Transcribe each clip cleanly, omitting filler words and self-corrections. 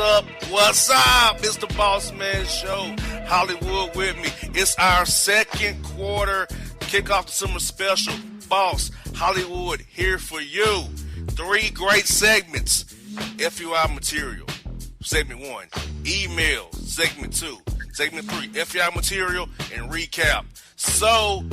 up? What's up? It's the Bossman Show. Hollywood with me. It's our second quarter kickoff the summer special. Boss, Hollywood here for you. 3 great segments. FUI material. Segment 1. Email. Segment 2. Segment 3. FUI material and recap. So,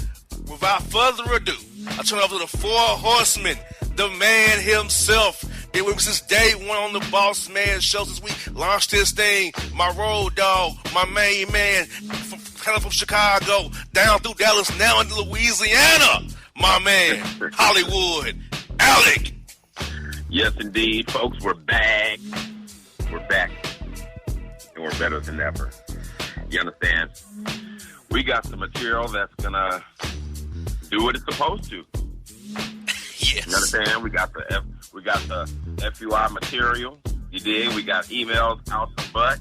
without further ado, I turn over to the 4 horsemen. The man himself. Been with me since day 1 on the Bossman Show since we launched this thing. My road dog, my main man, from Chicago, down through Dallas, now into Louisiana. My man, Hollywood, Alec. Yes, indeed, folks, we're back. We're back, and we're better than ever. You understand? We got some material that's gonna do what it's supposed to. Yes. You understand? We got the FUI material. You dig? We got emails out the butt.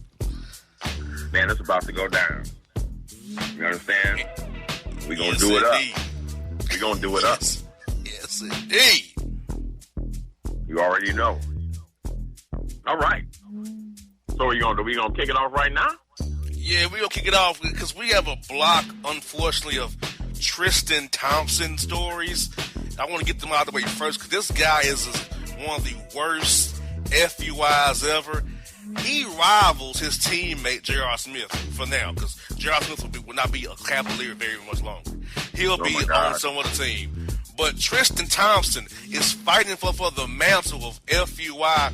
Man, it's about to go down. You understand? We're gonna do it up. We're gonna do it up. Yes, indeed. You already know. All right. So what are you gonna do? We gonna kick it off right now? Yeah, we're gonna kick it off because we have a block, unfortunately, of Tristan Thompson stories. I want to get them out of the way first because this guy is one of the worst FUIs ever. He rivals his teammate J.R. Smith for now because J.R. Smith will not be a Cavalier very much longer. He'll be on some other team. But Tristan Thompson is fighting for the mantle of FUI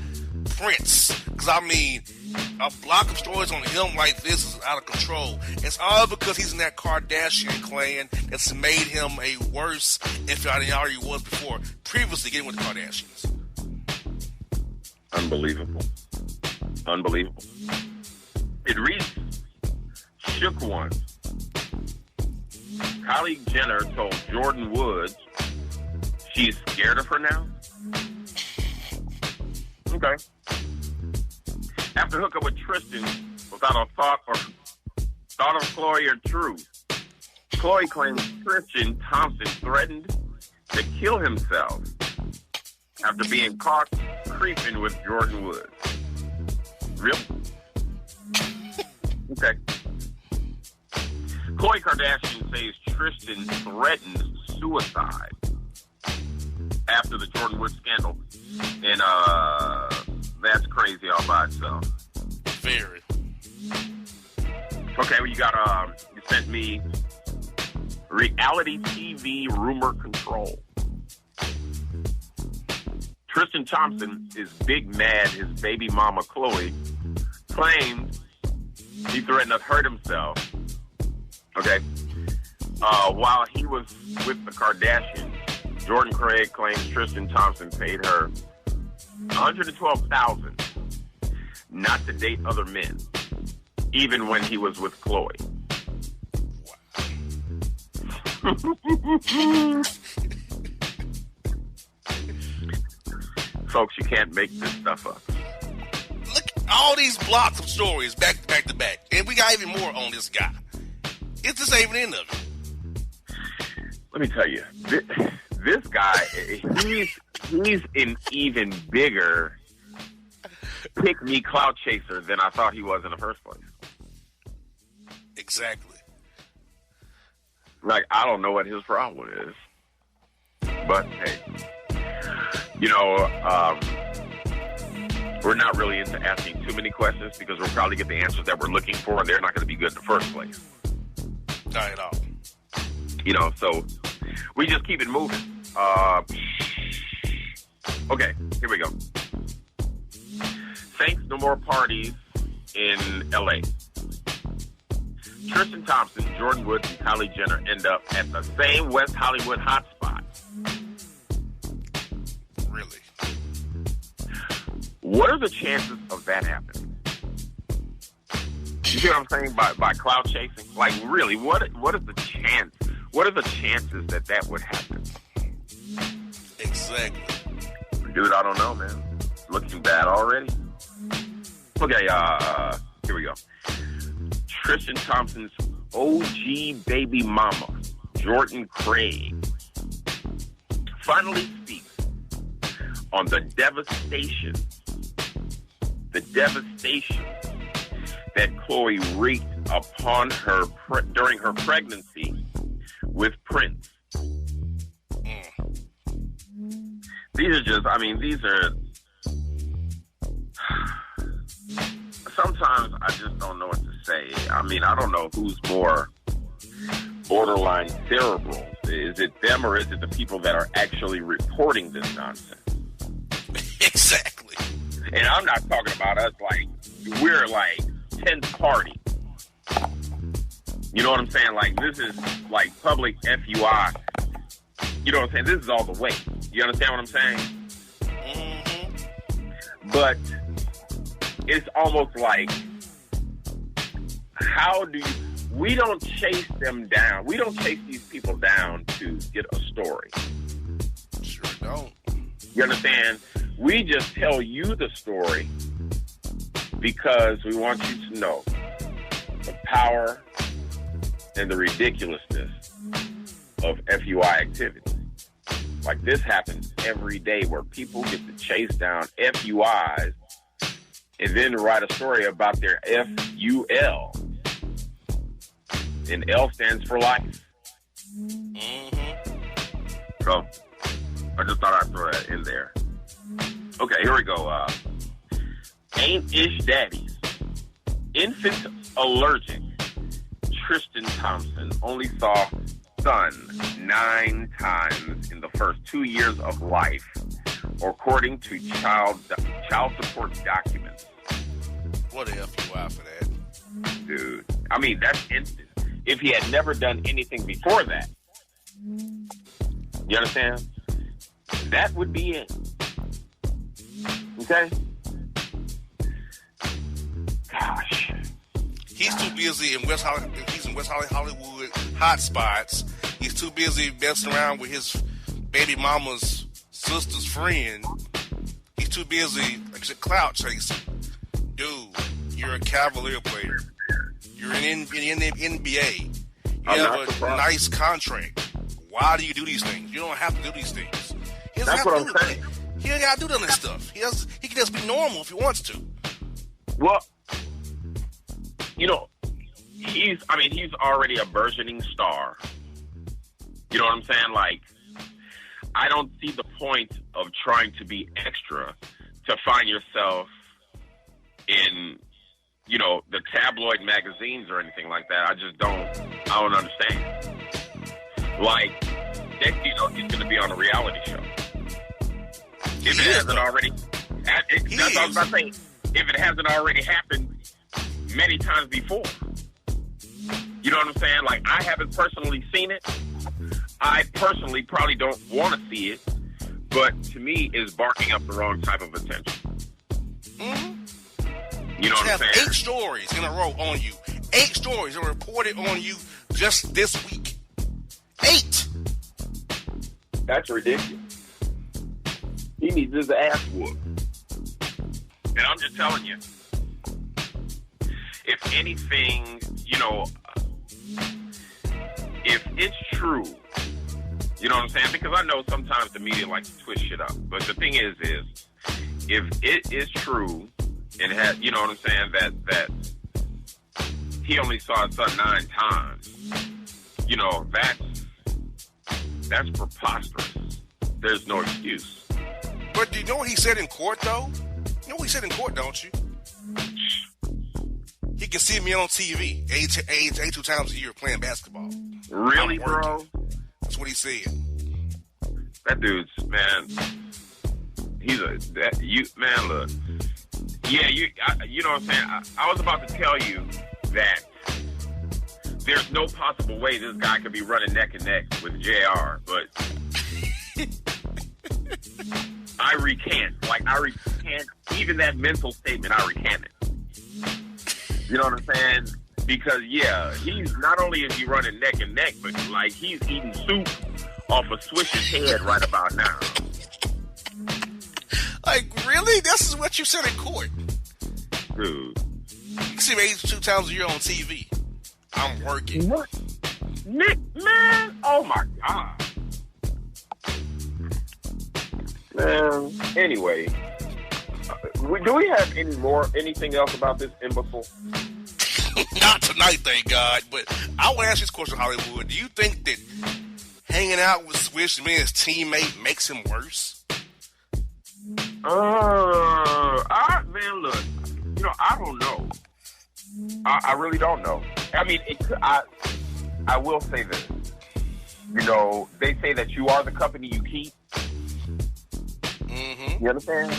Prince. Because, I mean, a block of stories on him like this is out of control. It's all because he's in that Kardashian clan that's made him a worse FUI than he already was before, previously getting with the Kardashians. Unbelievable. It reads, shook one. Kylie Jenner told Jordan Woods she's scared of her now. Okay. After hookup with Tristan without a thought of Khloe or truth, Khloe claims Tristan Thompson threatened to kill himself after being caught creeping with Jordan Woods. Really? Okay. Khloe Kardashian says Tristan threatened suicide after the Jordan Woods scandal. And that's crazy all by itself. Very. Okay, well, you sent me reality TV rumor control. Tristan Thompson is big mad his baby mama Khloe claimed he threatened to hurt himself. Okay. While he was with the Kardashians, Jordan Craig claims Tristan Thompson paid her $112,000 not to date other men, even when he was with Khloe. Folks, you can't make this stuff up. Look, all these blocks of stories back to back, and we got even more on this guy. It's just ain't even end of it. Let me tell you, this guy, he's an even bigger pick-me clout chaser than I thought he was in the first place. Exactly. Like, I don't know what his problem is. But, hey, we're not really into asking too many questions because we'll probably get the answers that we're looking for, and they're not going to be good in the first place. Not at all. So we just keep it moving. Okay, here we go. Thanks, no more parties in L.A. Tristan Thompson, Jordan Woods, and Kylie Jenner end up at the same West Hollywood hotspot. Really? What are the chances of that happening? You see what I'm saying by cloud chasing? Like, really, what is the chance? What are the chances that would happen? Exactly. Dude, I don't know, man. Looking bad already. Okay, here we go. Tristan Thompson's OG baby mama, Jordan Craig, finally speaks on the devastation the devastation that Chloe wreaked upon her during her pregnancy with Prince. These are just, sometimes I just don't know what to say. I mean, I don't know who's more borderline cerebral. Is it them or is it the people that are actually reporting this nonsense? Exactly. And I'm not talking about us like we're like 10th party. You know what I'm saying? Like, this is like public FUI. You know what I'm saying? This is all the way. You understand what I'm saying? Mm-hmm. But it's almost like, we don't chase them down. We don't chase these people down to get a story. Sure don't. You understand? We just tell you the story because we want you to know the power and the ridiculousness of FUI activity. Like, this happens every day where people get to chase down FUIs and then write a story about their FUL. And L stands for life. Mm-hmm. So, I just thought I'd throw that in there. Okay, here we go. Ain't-ish daddies. Infant allergic. Tristan Thompson only saw son 9 times in the first 2 years of life, according to child support documents. What a FUI for that. Dude, I mean, that's instant. If he had never done anything before that, you understand? That would be it. Okay? Gosh. He's too busy in West Hollywood hot spots. He's too busy messing around with his baby mama's sister's friend. He's too busy, like I said, clout chasing. Dude, you're a Cavalier player. You're in the NBA. You have a nice contract. Why do you do these things? You don't have to do these things. That's what I'm saying. He ain't got to do none of this stuff. He can just be normal if he wants to. Well, you know, he's already a burgeoning star. You know what I'm saying? Like, I don't see the point of trying to be extra to find yourself in, you know, the tabloid magazines or anything like that. I don't understand. Like, next you know, he's going to be on a reality show. If it hasn't already, that's what I was about to say. If it hasn't already happened many times before. You know what I'm saying? Like, I haven't personally seen it. I personally probably don't want to see it, but to me, is barking up the wrong type of attention. Mm-hmm. You know what I'm saying? 8 stories in a row on you. 8 stories are reported on you just this week. 8. That's ridiculous. He needs his ass whooped. And I'm just telling you, if anything, you know, if it's true, you know what I'm saying? Because I know sometimes the media likes to twist shit up. But the thing is if it is true and has, you know what I'm saying, that he only saw his son 9 times, you know, that's preposterous. There's no excuse. But do you know what he said in court, though? You know what he said in court, don't you? He can see me on TV 82 times a year playing basketball. Really, bro? That's what he said. That dude's, man, look. Yeah, you know what I'm saying? I was about to tell you that there's no possible way this guy could be running neck and neck with JR, but I recant. Even that mental statement, I recant it. You know what I'm saying? Because, yeah, he's not only is he running neck and neck, but, like, he's eating soup off a Swish's head right about now. Like, really? This is what you said in court? Dude. You can see me 82 times a year on TV. I'm working. What? Nick, man? Oh, my God. Man, anyway, Do we have anything else about this imbecile? Not tonight, thank God. But I want to ask you this question, Hollywood. Do you think that hanging out with Swish and being his teammate makes him worse? Man, look, I don't know. I really don't know. I mean, I will say this. They say that you are the company you keep. Mm-hmm. You understand?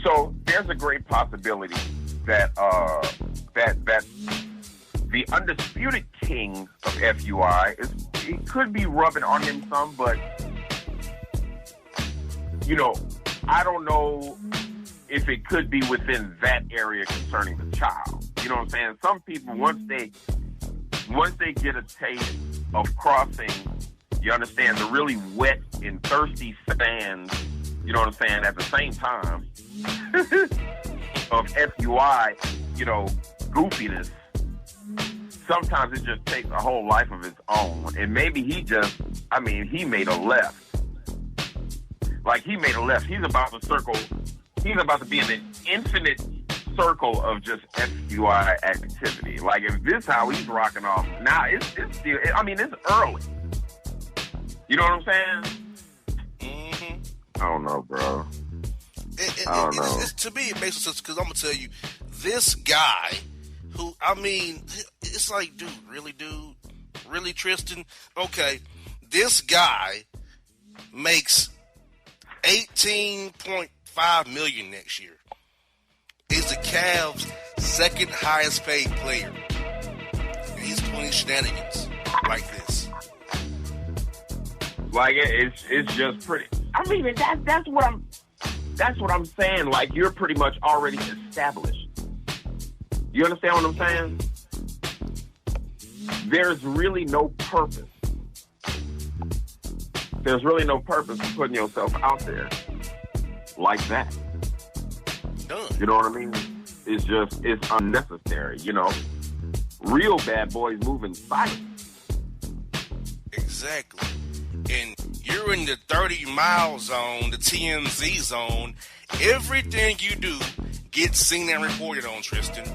So there's a great possibility that that the undisputed king of FUI it could be rubbing on him some, but I don't know if it could be within that area concerning the child. You know what I'm saying? Some people once they get a taste of crossing, you understand, the really wet and thirsty sands, you know what I'm saying, at the same time of FUI, goofiness, sometimes it just takes a whole life of its own. And maybe he made a left. Like, he made a left. He's about to be in an infinite circle of just FUI activity. Like, if this how he's rocking off, now it's still, it's early. You know what I'm saying? Mm-hmm. I don't know, bro. I don't know. To me, it makes sense because I'm going to tell you, this guy who, it's like, dude? Really, Tristan? Okay, this guy makes $18.5 million next year. He's the Cavs' second highest paid player. And he's doing shenanigans like this. Like, it's just pretty. That's what I'm saying. Like, you're pretty much already established. You understand what I'm saying? There's really no purpose. There's really no purpose in putting yourself out there like that. Done. You know what I mean? It's unnecessary, Real bad boys move in silence. Exactly. And you're in the 30-mile zone, the TMZ zone. Everything you do gets seen and reported on, Tristan.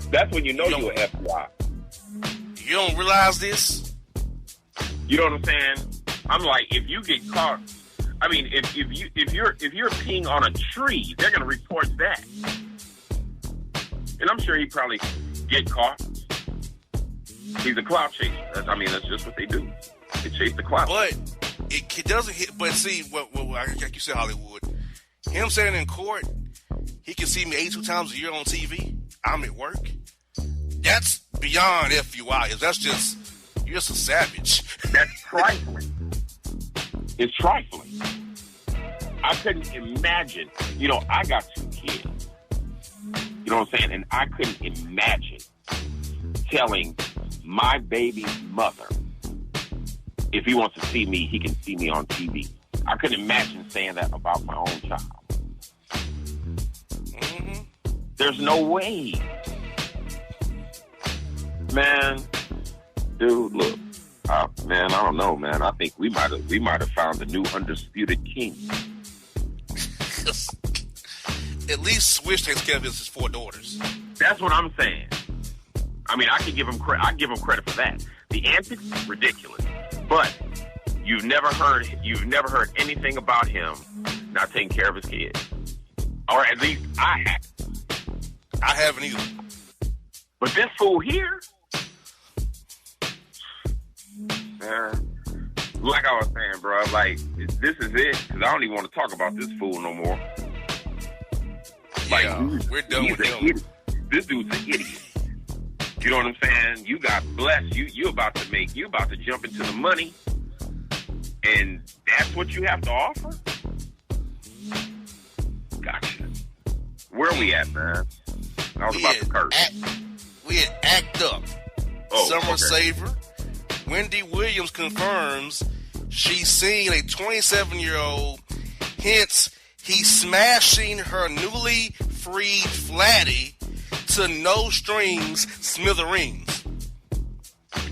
That's when you're an FBI. You don't realize this? You know what I'm saying? I'm like, if you get caught, if you're peeing on a tree, they're gonna report that. And I'm sure he probably get caught. He's a clout chaser. That's just what they do. They chase the clout. But it doesn't hit. But see, like you said, Hollywood, him saying in court, he can see me 82 times a year on TV. I'm at work. That's beyond FUI. That's just, you're just a savage. That's trifling. It's trifling. I couldn't imagine. I got 2 kids. You know what I'm saying? And I couldn't imagine telling my baby's mother, if he wants to see me, he can see me on TV. I couldn't imagine saying that about my own child. Mm-hmm. There's no way. Man, dude, look. I don't know, man. I think we might have found the new undisputed king. At least Swish takes care of his 4 daughters. That's what I'm saying. I can give him credit. I give him credit for that. The antics, ridiculous. But you've never heard anything about him not taking care of his kids, or at least I haven't. I haven't either. But this fool here, man, like I was saying, bro, like, this is it, because I don't even want to talk about this fool no more. Like, yeah, we're done with him. Idiot. This dude's an idiot. You know what I'm saying? You got blessed. You about to jump into the money, and that's what you have to offer? Gotcha. Where we at, man? I was about to curse. We had Act Up. Summer Saver. Wendy Williams confirms she's seen a 27-year-old, hence he's smashing her newly freed flatty to no strings smithereens.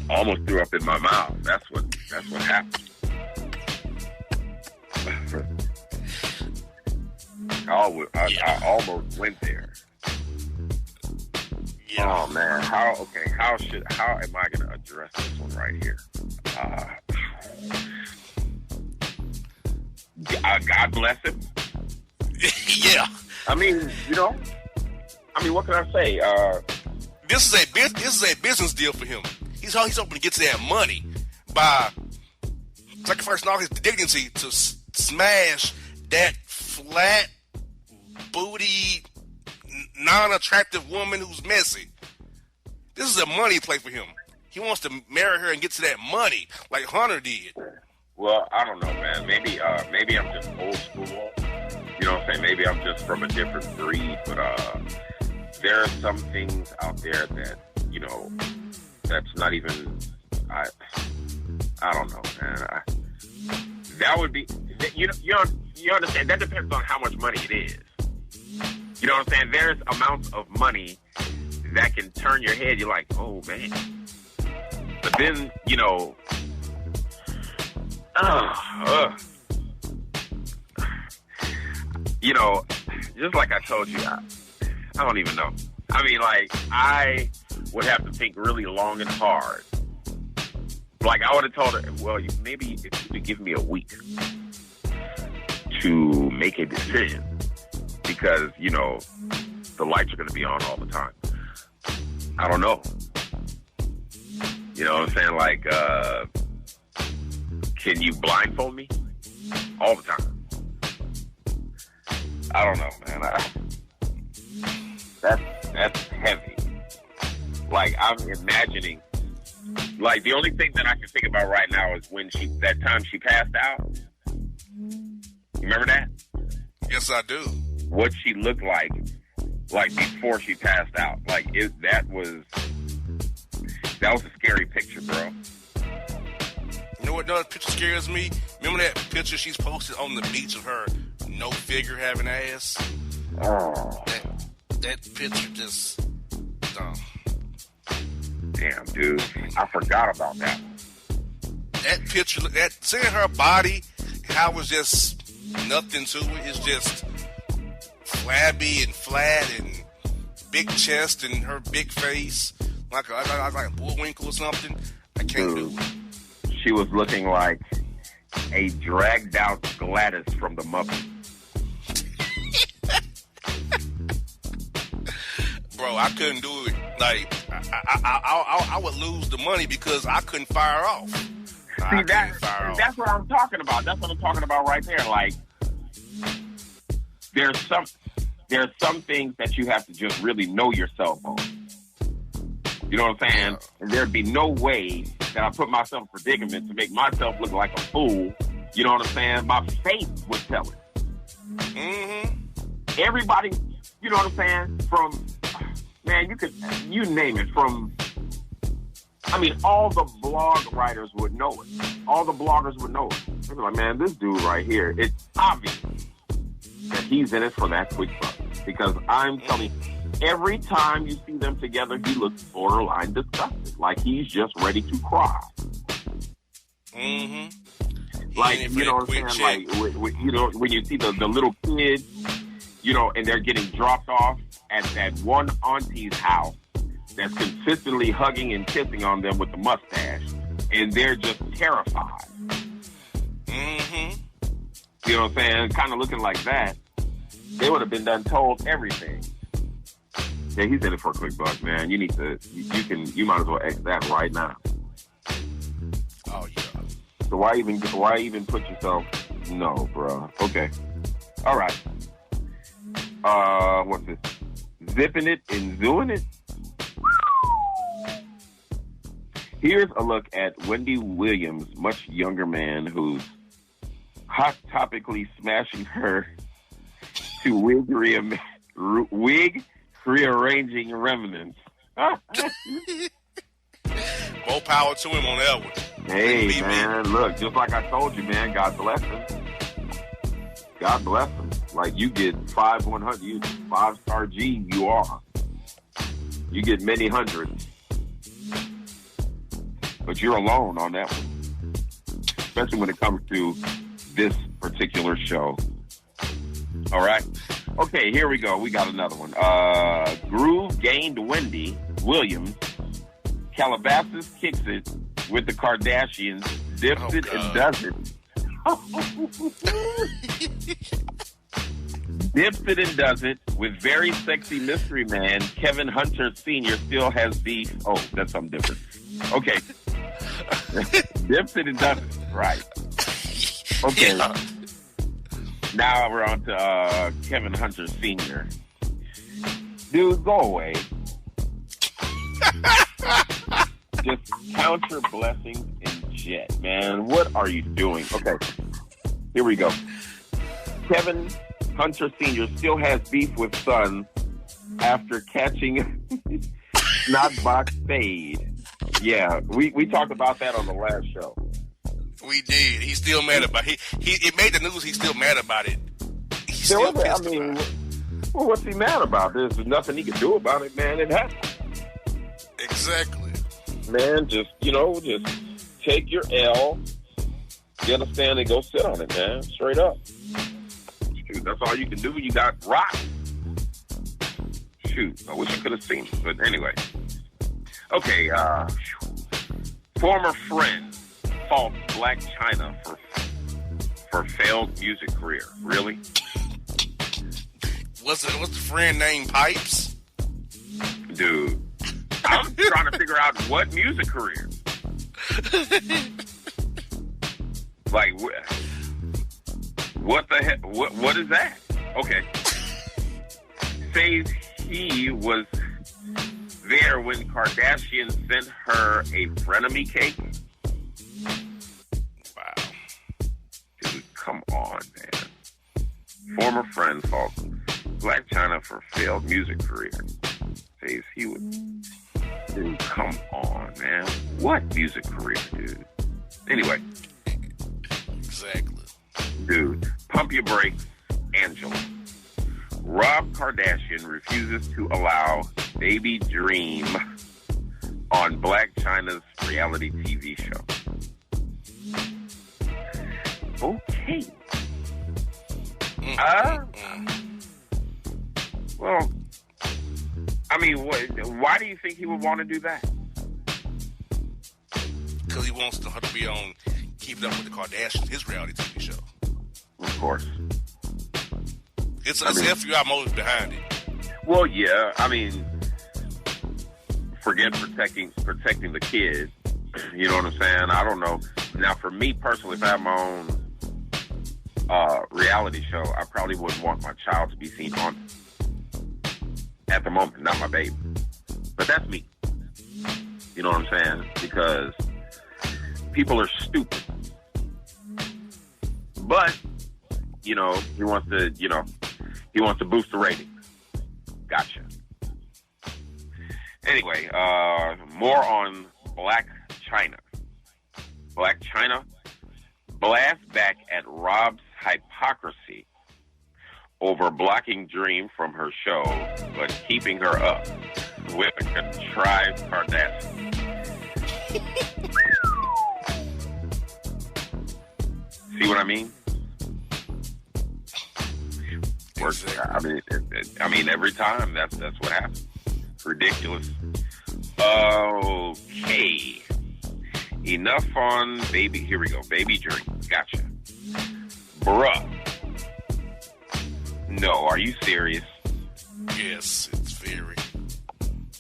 Almost threw up in my mouth. That's what happened. I almost went there. Yeah. Oh man, how am I gonna address this one right here? God bless him. Yeah. I mean, what can I say? This is a business deal for him. He's hoping to get to that money by sacrificing all his dignity to smash that flat booty, non-attractive woman who's messy. This is a money play for him. He wants to marry her and get to that money like Hunter did. Well, I don't know, man. Maybe I'm just old school. You know what I'm saying? Maybe I'm just from a different breed. But there are some things out there that, that's not even. I don't know, man. That would be. You understand? That depends on how much money it is. You know what I'm saying? There's amounts of money that can turn your head. You're like, oh man. But then, just like I told you, I don't even know. I mean, like, I would have to think really long and hard. Like, I would have told her, well, maybe if you could give me a week to make a decision, because, the lights are going to be on all the time. I don't know. You know what I'm saying? Like, can you blindfold me? All the time. I don't know, man. That's heavy. Like, I'm imagining, like, the only thing that I can think about right now is when that time she passed out. Remember that? Yes, I do. What she looked like before she passed out. Like, that was a scary picture, bro. You know what another picture scares me? Remember that picture she's posted on the beach of her no figure having ass? Oh. That picture just... Damn, dude. I forgot about that. That picture, seeing her body, how it was just nothing to it. It's just flabby and flat and big chest and her big face. Like a Bullwinkle or something. I can't do it. She was looking like a dragged out Gladys from the Muppets. Bro, I couldn't do it. Like, I would lose the money because I couldn't fire off. See, that's what I'm talking about. That's what I'm talking about right there. Like, there's some things that you have to just really know yourself on. You know what I'm saying? And there'd be no way that I put myself in predicament to make myself look like a fool. You know what I'm saying? My face would tell it. Mm-hmm. Everybody, you know what I'm saying? From, man, you name it. From, I mean, all the blog writers would know it. All the bloggers would know it. They'd be like, man, this dude right here, it's obvious that he's in it for that quick buck. Because I'm telling you, every time you see them together, he looks borderline disgusted. Like he's just ready to cry. Mm-hmm. Like, you know what I'm saying? Like, when you see the little kids, and they're getting dropped off at that one auntie's house that's consistently hugging and kissing on them with the mustache, and they're just terrified. Mm-hmm. You know what I'm saying? Kind of looking like that. They would have been done told everything. Yeah, he's in it for a quick buck, man. You need to, you might as well X that right now. Oh, yeah. So why even put yourself, no, bro. Okay. All right. What's this? Zipping it and doing it? Here's a look at Wendy Williams' much younger man who's hot topically smashing her to wig rearranging remnants. More power to him on that one. Hey, man, look, just like I told you, man, God bless him. God bless him. Like, you get 5-100, you 5-star G, you are. You get many hundreds. But you're alone on that one. Especially when it comes to this particular show. All right? Okay, here we go. We got another one. Groove gained Wendy Williams. Calabasas kicks it with the Kardashians. Dips it and does it. Dips it and does it with very sexy mystery man Kevin Hunter Sr. still has beef. Oh, that's something different. Okay. Dips it and does it. Right. Okay. Yeah. Now we're on to Kevin Hunter Sr. Dude, go away. Just count your blessings and jet, man. What are you doing? Okay. Here we go. Kevin Hunter Sr. still has beef with son after catching snot box fade. Yeah, we talked about that on the last show. We did. He's still mad about it. It made the news. He's still mad about it. He's still pissed about it. Well, what's he mad about? There's nothing he can do about it, man. It happened. Exactly. Man, just take your L, get a stand, and go sit on it, man. Straight up. Shoot, that's all you can do. You got rock. Shoot, I wish I could have seen it. But anyway. Okay, former friend faults Black China for failed music career. Really? What's the friend named Pipes? Dude, I'm trying to figure out what music career. Like, what the heck? What is that? Okay. Says he was there when Kardashian sent her a frenemy cake. Wow. Dude, come on, man. Former friend faults Black China for failed music career. Says he was... Dude, come on, man. What music career, dude? Anyway. Exactly. Dude, pump your brakes, Angela. Rob Kardashian refuses to allow Baby Dream on Blac Chyna's reality TV show. Okay. Well, I mean, why do you think he would want to do that? Because he wants her to be on Keeping Up with the Kardashians, his reality TV show. Of course. It's FUI motives behind it. Well, yeah. I mean, forget protecting the kid. You know what I'm saying? I don't know. Now, for me personally, if I have my own reality show, I probably wouldn't want my child to be seen on it. At the moment, not my baby. But that's me. You know what I'm saying? Because people are stupid. But, he wants to boost the ratings. Gotcha. Anyway, more on Blac Chyna. Blac Chyna blasts back at Rob's hypocrisy over blocking Dream from her show, but keeping her up with a contrived Kardashian. See what I mean? Exactly. I mean, every time that's what happens. Ridiculous. Okay. Enough on baby. Here we go. Baby Dream. Gotcha. Bruh. No, are you serious? Yes, it's very.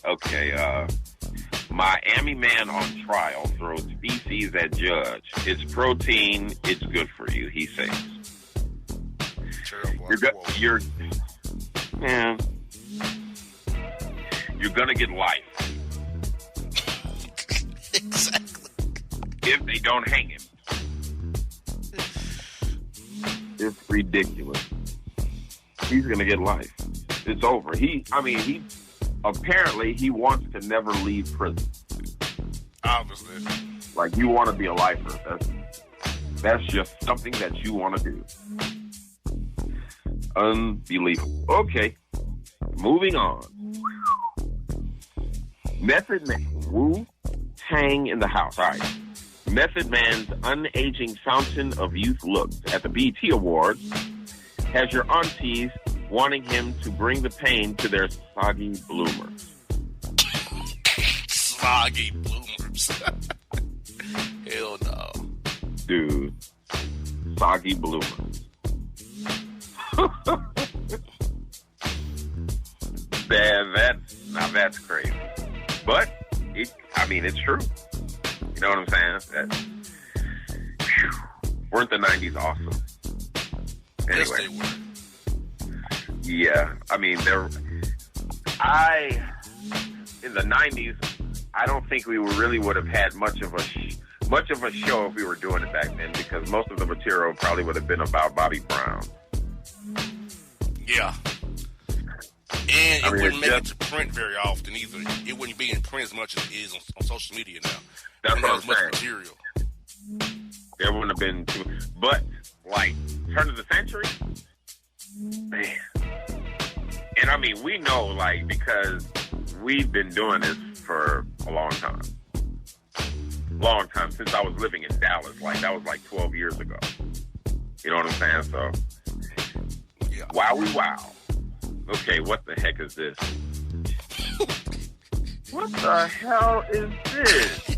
Okay, Miami man on trial throws feces at judge. It's protein. It's good for you, he says. You're gonna get life. Exactly. If they don't hang him. It's ridiculous. He's gonna get life. It's over. He apparently he wants to never leave prison. Obviously. Like, you want to be a lifer. That's just something that you want to do. Unbelievable. Okay. Moving on. Method Man. Wu-Tang in the house. All right. Method Man's unaging fountain of youth looks at the BET Awards has your aunties wanting him to bring the pain to their soggy bloomers. Soggy bloomers. Hell no. Dude, soggy bloomers. That's crazy. But, it's true. You know what I'm saying? Weren't the 90s awesome? Anyway. Yes, they were. Yeah, in the 90s, I don't think we really would have had much of a show if we were doing it back then, because most of the material probably would have been about Bobby Brown. Yeah. And it wouldn't make it to print very often either. It wouldn't be in print as much as it is on social media now. That's what I'm saying. Much material. There wouldn't have been too, but like turn of the century, man. And we know, because we've been doing this for a long time. Since I was living in Dallas. That was 12 years ago. You know what I'm saying? So, yeah. Wow. Okay, what the heck is this? What the hell is this?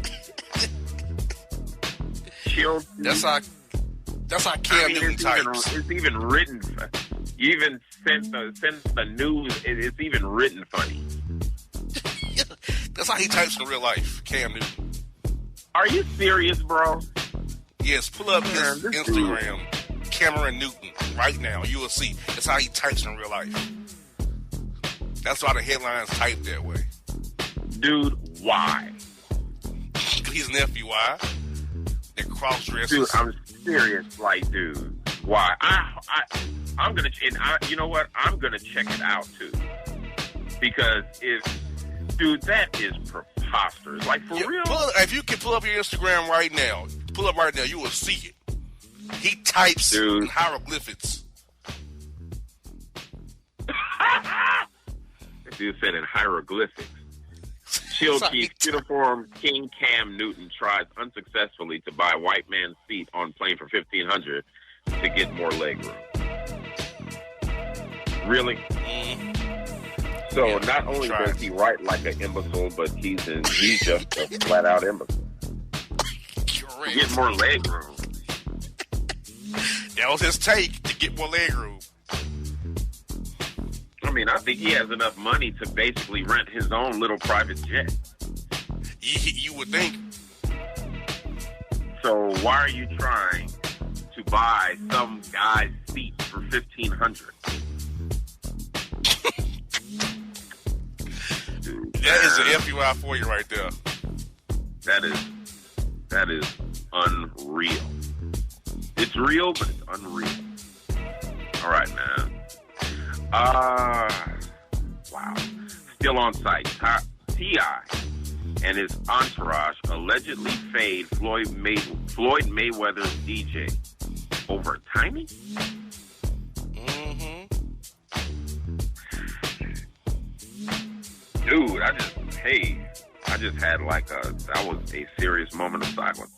Chill. That's how Cam Newton types. It's even written. Even since the news, it's even written funny. That's how he types in real life, Cam Newton. Are you serious, bro? Yes, pull up his Instagram, Cameron Newton, right now. You will see. That's how he types in real life. That's why the headlines type that way. Dude, why? He's an FUI. That cross-dresses. Dude, I'm serious. Dude, why? I'm gonna, you know what? I'm gonna check it out too, because dude, that is preposterous. For real. If you can pull up your Instagram right now, you will see it. He types in hieroglyphics. Dude said in hieroglyphics. Chill Keith, uniform King Cam Newton tries unsuccessfully to buy white man's seat on plane for $1,500 to get more leg room. Really? Mm-hmm. So not only does he write like an imbecile, but he's just a flat out imbecile. Correct. Get more leg room. That was his take, to get more leg room. I think he has enough money to basically rent his own little private jet. You would think. So why are you trying to buy some guy's seat for $1,500? That is an FUI for you right there. That is unreal. It's real, but it's unreal. All right, man. Wow. Still on site. T.I. and his entourage allegedly fade Floyd Mayweather's DJ over timing? Mm-hmm. Dude, I just had that was a serious moment of silence.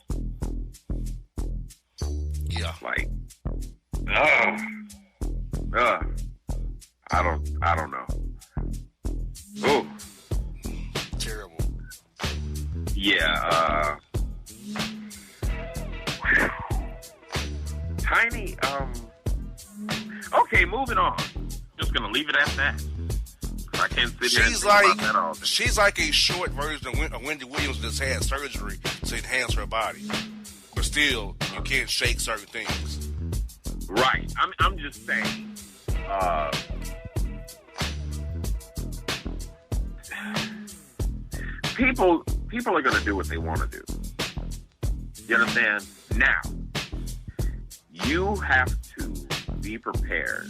Yeah. I don't know. Oh. Terrible. Yeah, Tiny, okay, moving on. Just gonna leave it at that. I can't sit here and think about that all day. She's like a short version of Wendy Williams that's had surgery to enhance her body. But still, you can't shake certain things. Right. I'm just saying, people are going to do what they want to do. You understand? Now, you have to be prepared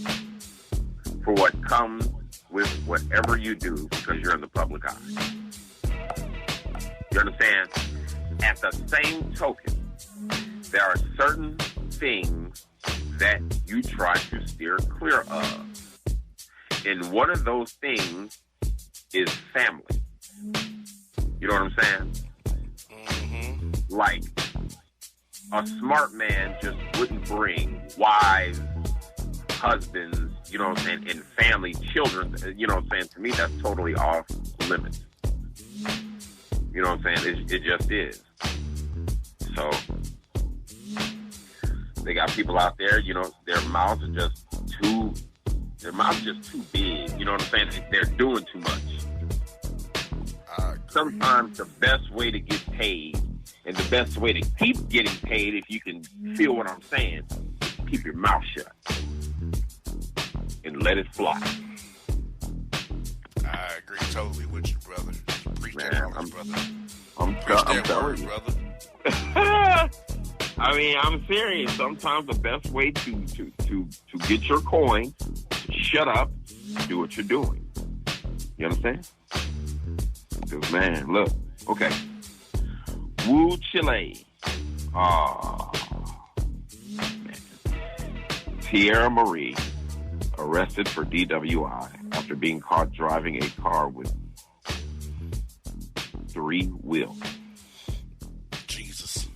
for what comes with whatever you do because you're in the public eye. You understand? At the same token, there are certain things that you try to steer clear of. And one of those things is family. You know what I'm saying? Mm-hmm. Like, a smart man just wouldn't bring wives, husbands, you know what I'm saying, and family, children, you know what I'm saying, to me, that's totally off limits. You know what I'm saying? It just is. So, they got people out there, you know, their mouths are just too big. You know what I'm saying? They're doing too much. Sometimes the best way to get paid and the best way to keep getting paid, if you can feel what I'm saying, is keep your mouth shut and let it fly. I agree totally with you, brother. Preach that word, brother. I'm telling you, brother. I mean, I'm serious. Sometimes the best way to get your coin, shut up, do what you're doing. You understand? Because, man, look. Okay. Woo Chile. Man. Tierra Marie arrested for DWI after being caught driving a car with 3 wheels. Jesus.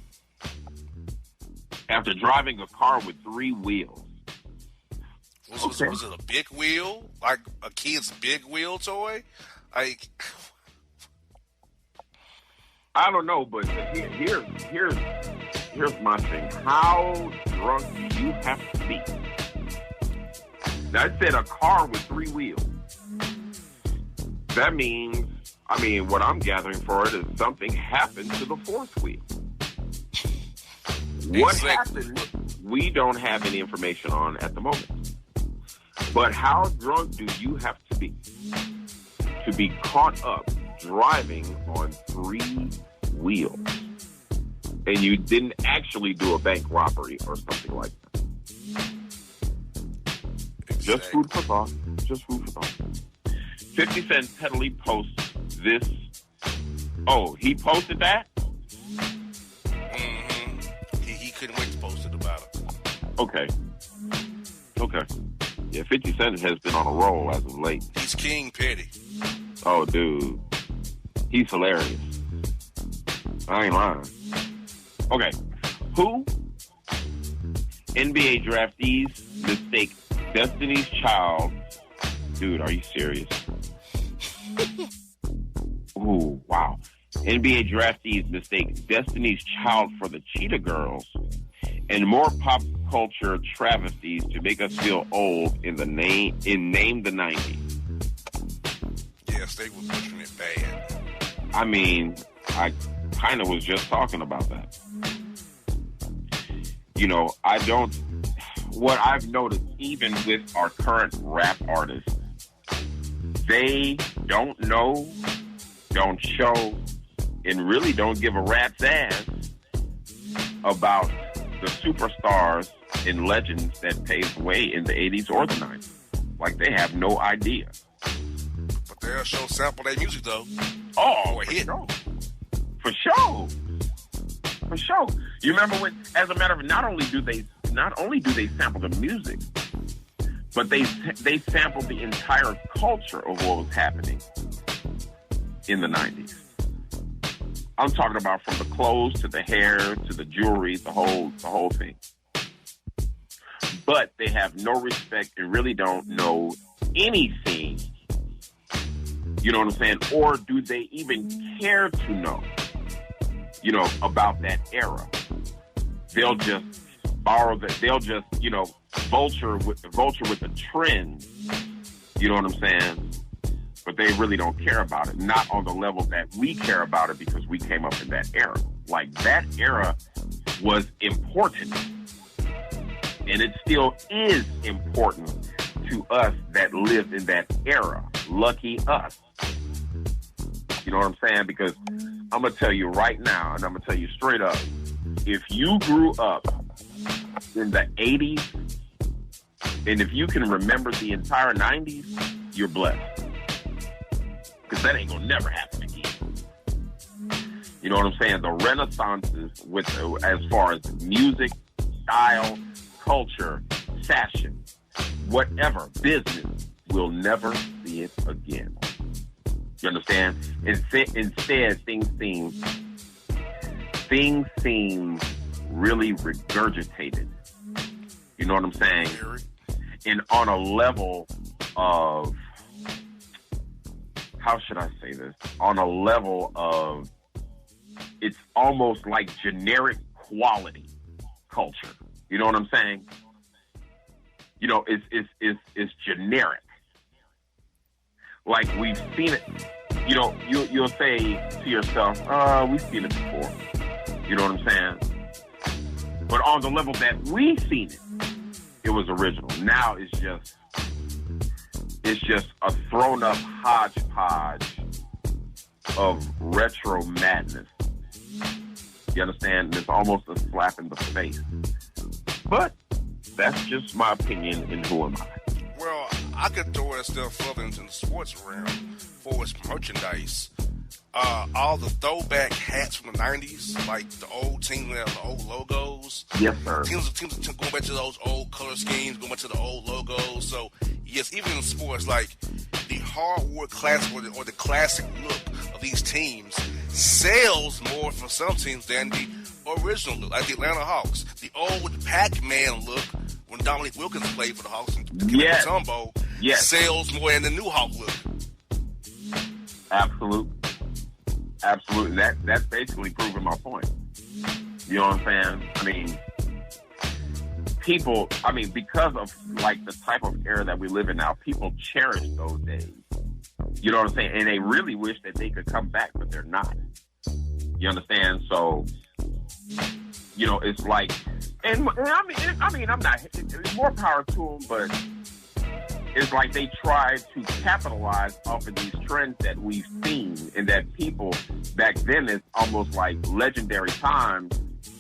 After driving a car with 3 wheels. Was it a big wheel? Like a kid's big wheel toy? Like, I don't know, but here's my thing. How drunk do you have to be? That said, a car with 3 wheels. That means, I mean, what I'm gathering for it is something happened to the 4th wheel. What happened, we don't have any information on at the moment. But how drunk do you have to be caught up driving on 3 wheels? And you didn't actually do a bank robbery or something like that. Exactly. Just food for thought. 50 Cent Pedally posts this. Oh, he posted that? Mm-hmm. He couldn't wait to post it about it. Okay. Yeah, 50 Cent has been on a roll as of late. He's King Petty. Oh, dude. He's hilarious. I ain't lying. Okay. Who? NBA draftees mistake Destiny's Child. Dude, are you serious? Ooh, wow. NBA draftees mistake Destiny's Child for the Cheetah Girls and more pop culture travesties to make us feel old in Name the 90s. Yes, they were pushing it bad. I mean, I kind of was just talking about that. You know, what I've noticed, even with our current rap artists, they don't know, don't show, and really don't give a rat's ass about the superstars and legends that paved the way in the 80s or the 90s. Like, they have no idea. But they'll show sample their music, though. Oh, a hit. For sure. You remember when, as a matter of, not only do they sample the music, but they sampled the entire culture of what was happening in the 90s. I'm talking about from the clothes to the hair to the jewelry, the whole thing. But they have no respect and really don't know anything. You know what I'm saying? Or do they even care to know, you know, about that era? They'll just vulture with the trends. You know what I'm saying? But they really don't care about it. Not on the level that we care about it because we came up in that era. Like, that era was important. And it still is important to us that lived in that era. Lucky us. You know what I'm saying? Because I'm going to tell you right now, and I'm going to tell you straight up, if you grew up in the 80s, and if you can remember the entire 90s, you're blessed. Because that ain't going to never happen again. You know what I'm saying? The renaissances as far as music, style, culture, fashion, whatever, business, we'll never see it again. You understand? Instead, things seem really regurgitated. You know what I'm saying? and on a level of, how should I say this? On a level of, it's almost like generic quality culture. You know what I'm saying? You know, it's generic. Like, we've seen it. You know, you'll say to yourself, we've seen it before. You know what I'm saying? But on the level that we've seen it, it was original. Now it's just a thrown up hodgepodge of retro madness. You understand? It's almost a slap in the face. But that's just my opinion, and who am I? Well, I could throw that stuff further into the sports realm for its merchandise. All the throwback hats from the 90s, like the old team with the old logos. Yes, sir. Teams going back to those old color schemes, going back to the old logos. So, yes, even in sports, like the hardwood classic or the classic look of these teams sells more for some teams than the original look, like the Atlanta Hawks. The old Pac-Man look when Dominique Wilkins played for the Hawks and Yes. Tumbo Yes. sells more than the new Hawk look. Absolutely. That's basically proving my point. You know what I'm saying? I mean, because of like the type of era that we live in now, people cherish those days. You know what I'm saying? And they really wish that they could come back, but they're not. You understand? So, you know, it's like, and I mean, I'm not. It's more power to them, but it's like they try to capitalize off of these trends that we've seen, and that people back then, it's almost like legendary times.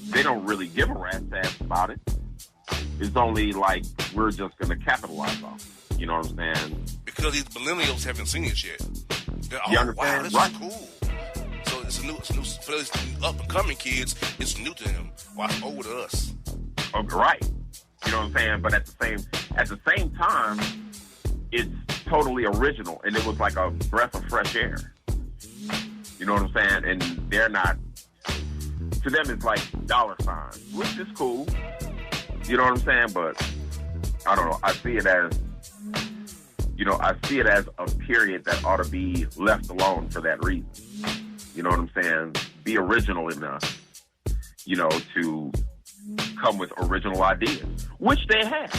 They don't really give a rat's ass about it. It's only like we're just going to capitalize on it. You know what I'm saying? Because these millennials haven't seen it yet. They're, You oh, understand? wow, this Right. is cool. So it's a new for those up and coming kids. It's new to them. While it's old to us. Okay, right. You know what I'm saying? But at the same time, it's totally original, and it was like a breath of fresh air. You know what I'm saying? And they're not. To them, it's like dollar signs, which is cool. You know what I'm saying? But I don't know. I see it as, a period that ought to be left alone for that reason. You know what I'm saying? Be original enough, to come with original ideas, which they have.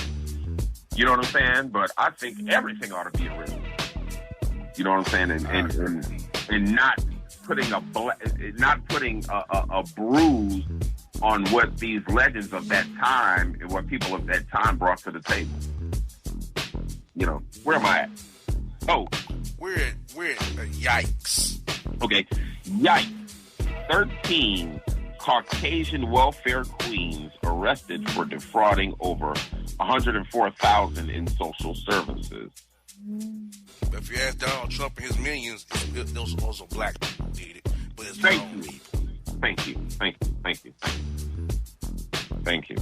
You know what I'm saying? But I think everything ought to be original. You know what I'm saying? And not putting a bruise on what these legends of that time and what people of that time brought to the table. Where am I at? Oh, we're at yikes. Okay, yikes. 13 Caucasian welfare queens arrested for defrauding over $104,000 in social services. But if you ask Donald Trump and his minions, those are black people who did it. But it's their own people. Thank you.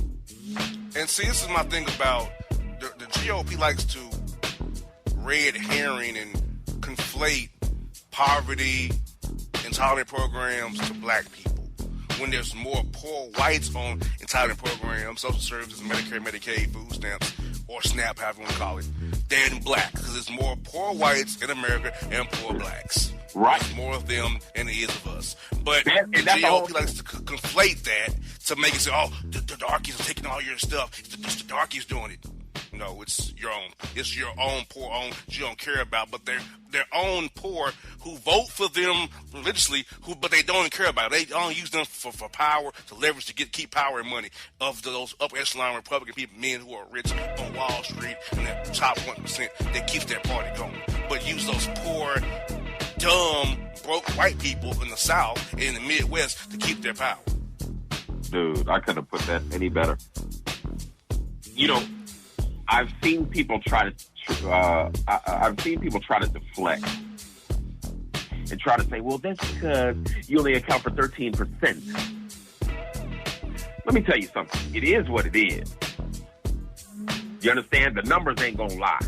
And see, this is my thing about the GOP likes to red herring and conflate poverty, entitlement programs to black people. When there's more poor whites on entitlement programs, social services, Medicare, Medicaid, food stamps, or SNAP, however you want to call it, than black. Because there's more poor whites in America and poor blacks. Right. There's more of them than there is of us. But the GOP likes to conflate that to make it say, oh, the darkies are taking all your stuff. It's the darkies doing it. No, it's your own. It's your own poor own you don't care about, but their own poor who vote for them religiously, but they don't care about it. They only use them for power, to leverage, to keep power and money of those upper echelon Republican people, men who are rich on Wall Street and that top 1% that keeps their party going. But use those poor, dumb, broke white people in the South and in the Midwest to keep their power. Dude, I couldn't have put that any better. I've seen people try to deflect and try to say, well, that's because you only account for 13%. Let me tell you something. It is what it is. You understand? The numbers ain't gonna lie.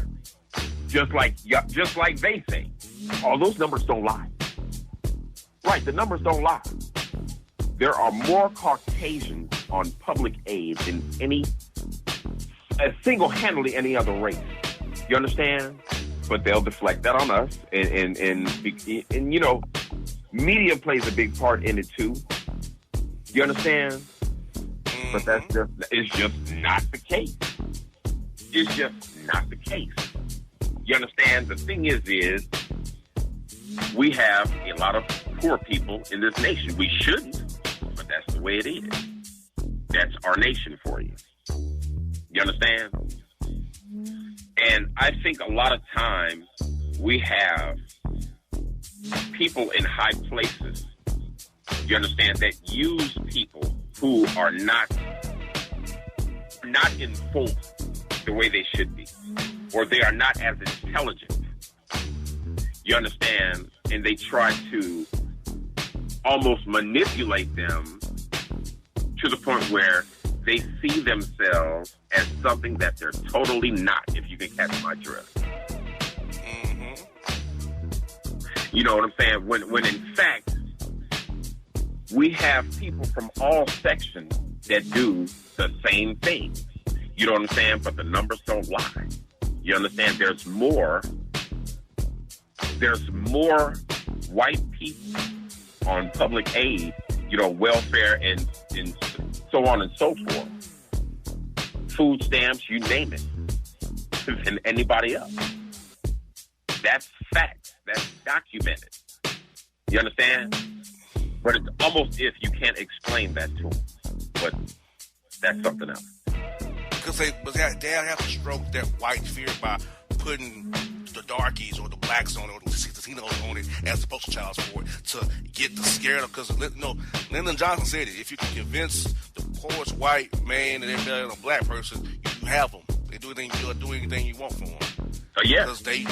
Just like they say. All those numbers don't lie. Right, the numbers don't lie. There are more Caucasians on public aid than any single-handedly any other race. You understand? But they'll deflect that on us, and you know, media plays a big part in it too. You understand? But it's just not the case. It's just not the case. You understand? The thing is we have a lot of poor people in this nation. We shouldn't, but that's the way it is. That's our nation for you. You understand? And I think a lot of times we have people in high places, you understand, that use people who are not in full the way they should be, or they are not as intelligent. You understand? And they try to almost manipulate them to the point where they see themselves as something that they're totally not, if you can catch my drift. Mm-hmm. You know what I'm saying? When in fact, we have people from all sections that do the same thing. You know what I'm saying? But the numbers don't lie. You understand? There's more white people on public aid, you know, welfare and so on and so forth. Food stamps, you name it, than anybody else. That's fact. That's documented. You understand? But it's almost if you can't explain that to them. But that's something else. Because they have to stroke that white fear by putting the darkies or the blacks on it or the Latinos on it as the poster child for it to get the scared of. Because Lyndon Johnson said it: if you can convince the poorest white man that they're better than a black person, you have them. They do anything you want for them. Yeah. Because you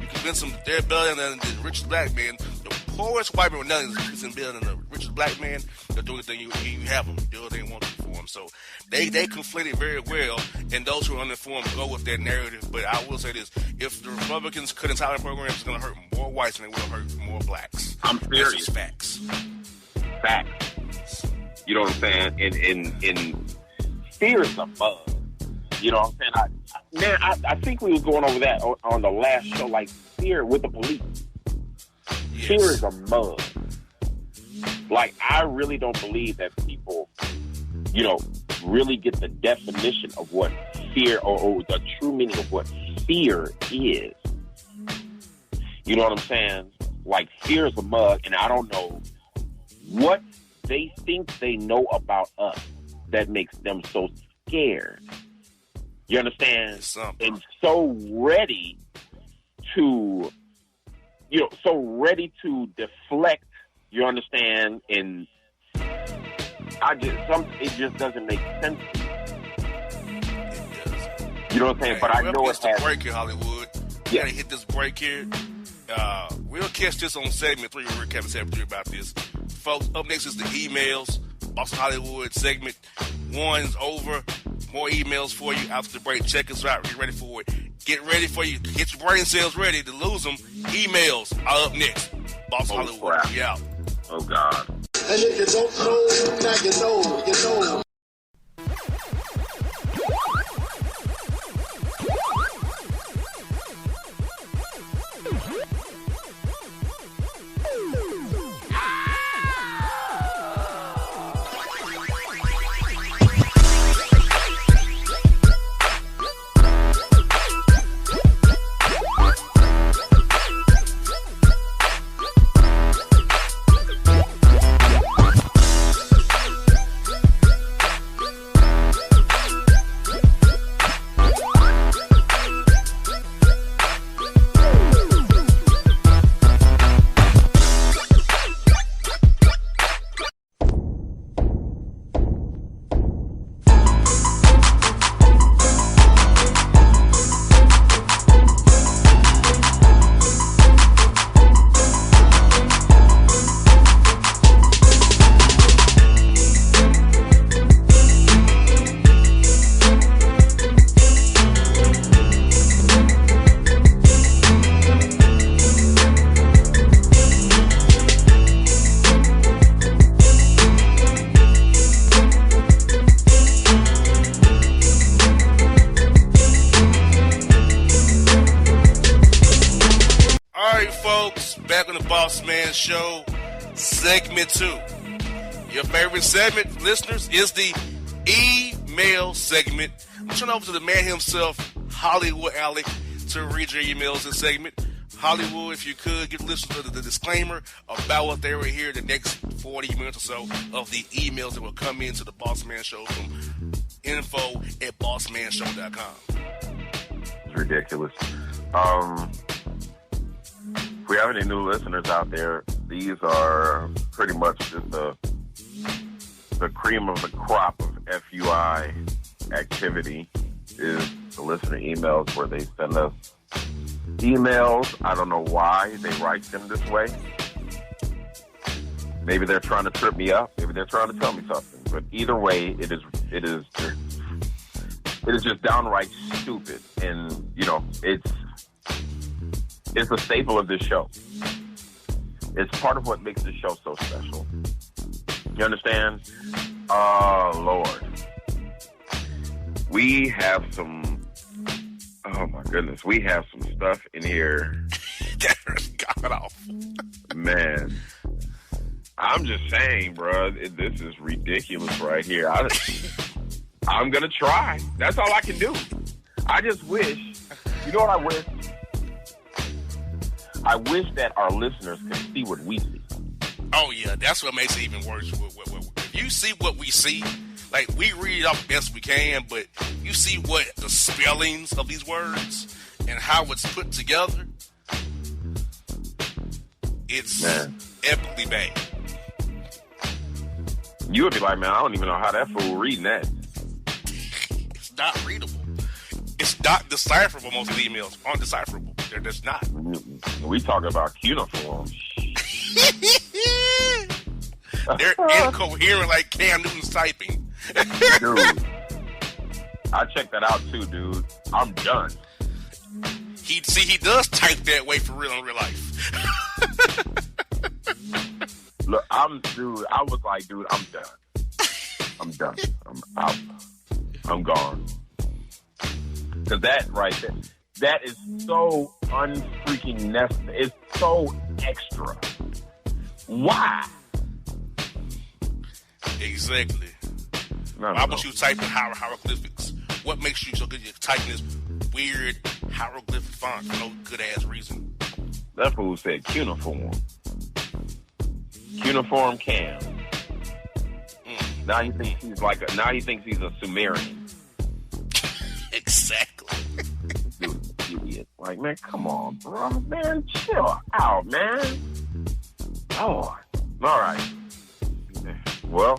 convince them that they're better than the richest black man. The poorest white man with nothing is better than the richest black man. They'll do anything you have them. Do what they want for them. So they conflate it very well, and those who are uninformed go with their narrative. But I will say this: if the Republicans cut entire programs, it's going to hurt more whites than it will hurt more blacks. I'm serious. Facts. You know what I'm saying? And fear is a bug. You know what I'm saying? I think we was going over that on the last show, like fear with the police. Yes. Fear is a mug. Like, I really don't believe that people, you know, really get the definition of what fear or the true meaning of what fear is. You know what I'm saying? Like, fear is a mug, and I don't know what they think they know about us that makes them so scared. You understand? And so ready to, deflect, you understand? And it just doesn't make sense to me. You know what I'm saying? But I know it has. Break here, Hollywood. You gotta hit this break here. We'll catch this on segment 3. We're Kevin segment 3 about this. Folks, up next is the emails. Boston Hollywood segment 1's over. More emails for you after the break. Check us out. Get ready for it. Get ready for you. Get your brain cells ready to lose them. Emails are up next. Boston Hollywood. Crap. We out. Oh, God. And if you don't know, now you know, you know. Show, segment 2. Your favorite segment, listeners, is the email segment. I'm turning over to the man himself, Hollywood Alec, to read your emails this segment. Hollywood, if you could, give listeners the disclaimer about what they will hear the next 40 minutes or so of the emails that will come into the Bossman Show from info@bossmanshow.com. It's ridiculous. If we have any new listeners out there, these are pretty much just the cream of the crop of FUI activity is the listener emails where they send us emails. I don't know why they write them this way. Maybe they're trying to trip me up. Maybe they're trying to tell me something. But either way, it is just downright stupid. And you know, it's a staple of this show. It's part of what makes this show so special. You understand? Oh Lord, we have some. Oh my goodness, we have some stuff in here. God off. Man, I'm just saying, bro, this is ridiculous right here. I'm gonna try. That's all I can do. I just wish, you know what I wish? I wish that our listeners could see what we see. Oh yeah, that's what makes it even worse. If you see what we see, like, we read it off the best we can, but you see what the spellings of these words and how it's put together, it's epically bad. You would be like, man, I don't even know how that fool reading that. It's not readable. It's not decipherable. Most of the emails aren't decipherable. They're just not. We talking about cuneiform. They're incoherent like Cam Newton's typing. Dude, I checked that out too, dude. I'm done. He does type that way for real in real life. Look, I was like, dude, I'm done. I'm done. I'm out. I'm gone. Cause that right there, that is so unfreaking necessary. It's so extra. Why? Exactly. Why would you type in hieroglyphics? What makes you so good at typing this weird hieroglyphic font for no good ass reason? That fool said cuneiform. Cuneiform Cam. Now he thinks he's a Sumerian. Exactly. Dude, idiot. Like, man, come on, bro. Man, chill out, man. Oh, all right. Well,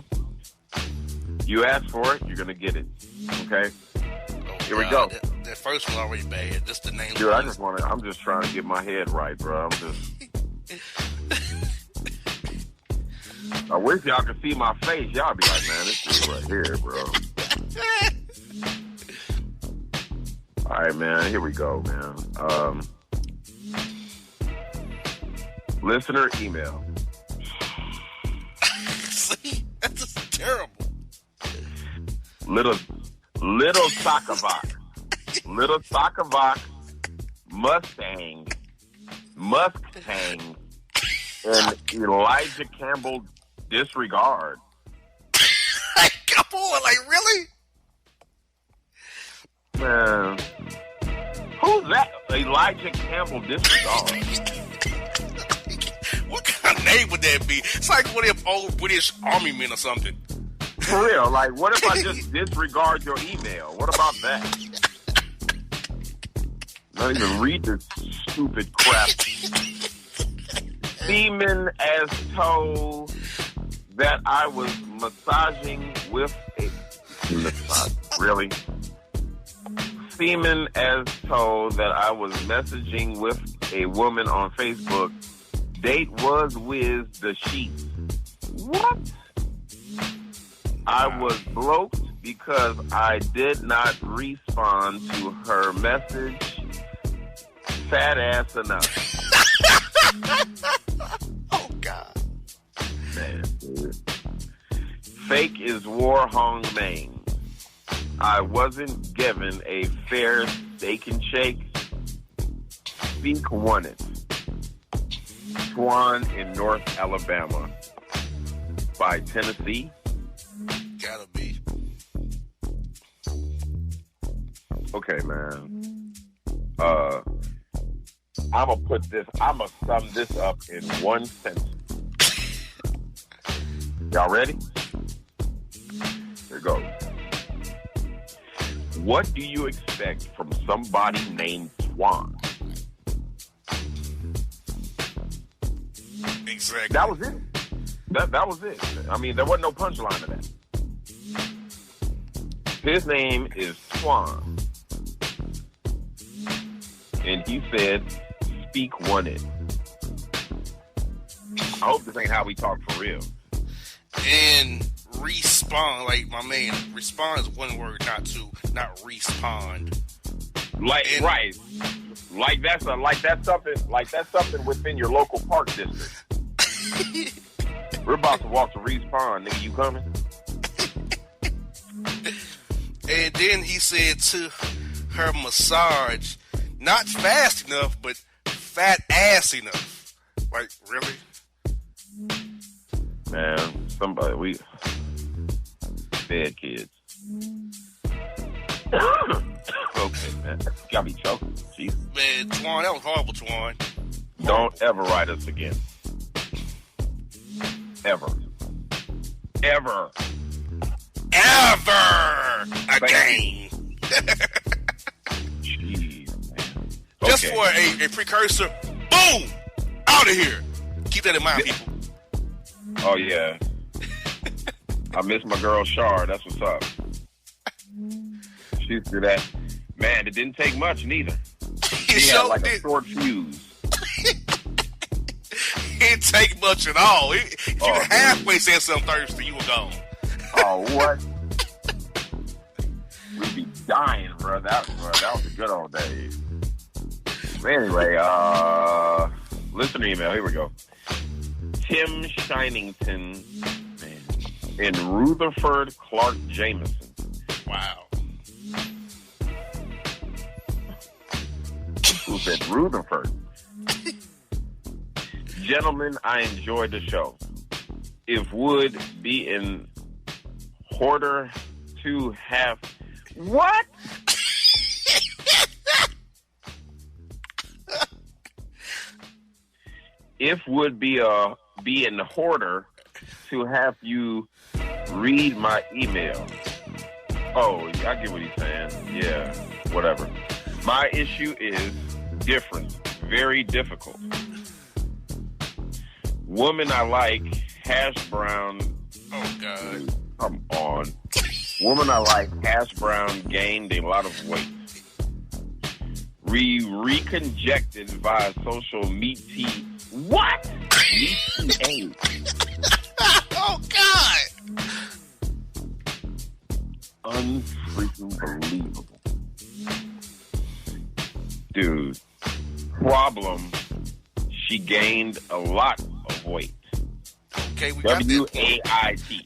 you asked for it, you're gonna get it. Okay. Here we go. That first one already bad. That's the name. Dude, I'm just trying to get my head right, bro. I wish y'all could see my face. Y'all be like, man, this is right here, bro. All right, man. Here we go, man. Listener email. See, that's just terrible. Little Sakavak. Little Sakavak Mustang, and Elijah Campbell disregard. Come on, like, really? Man, who's that? Elijah Campbell disregard. What kind of name would that be? It's like one of them old British army men or something. For real, like, what if I just disregard your email? What about that? Not even read this stupid crap. Semen as told that I was massaging with a... Really? Semen as told that I was messaging with a woman on Facebook. Date was with the sheets. What? I was blocked because I did not respond to her message fat ass enough. Oh, God. Man, dude. Fake is war hung Maine. I wasn't given a fair steak and shake. Speak won it. Swan in North Alabama by Tennessee. Gotta be. Okay, man. I'm gonna sum this up in one sentence. Y'all ready? Here goes. What do you expect from somebody named Swan? Exactly. That was it. That was it. I mean, there wasn't no punchline to that. His name is Swan. And he said, speak wanted. I hope this ain't how we talk for real. And respond, like my man, respond is one word, not respond. Right. Like that's something within your local park district. We're about to walk to Respawn, nigga. You coming? And then he said to her massage, not fast enough, but fat ass enough. Like, really? Man, we bad kids. Okay, man. You got me choking. Jesus. Man, Twan, that was horrible, Twan. Don't ever write us again. Ever. Again. Jeez, man. Just for a precursor, boom! Out of here. Keep that in mind, people. Oh, yeah. I miss my girl, Shar. That's what's up. She's through that. Man, it didn't take much, neither. She had like a short fuse. It didn't take much at all. If you halfway said something thirsty, you were gone. Oh, what? We'd be dying, bro. That was a good old days. Anyway, listener email. Here we go. Tim Shinington in Rutherford Clark Jameson. Wow. Who said Rutherford? Gentlemen, I enjoyed the show. If would be in order to have what? If would be in order to have you read my email. Oh, I get what he's saying. Yeah, whatever. My issue is different, very difficult. Woman I like, hash brown. Oh, God. Come on. Woman I like, hash brown, gained a lot of weight. Reconjected via social meet. What? Meet Oh, God. Unfreaking believable. Dude. Problem, she gained a lot of weight. Okay, we got W-A-I-T.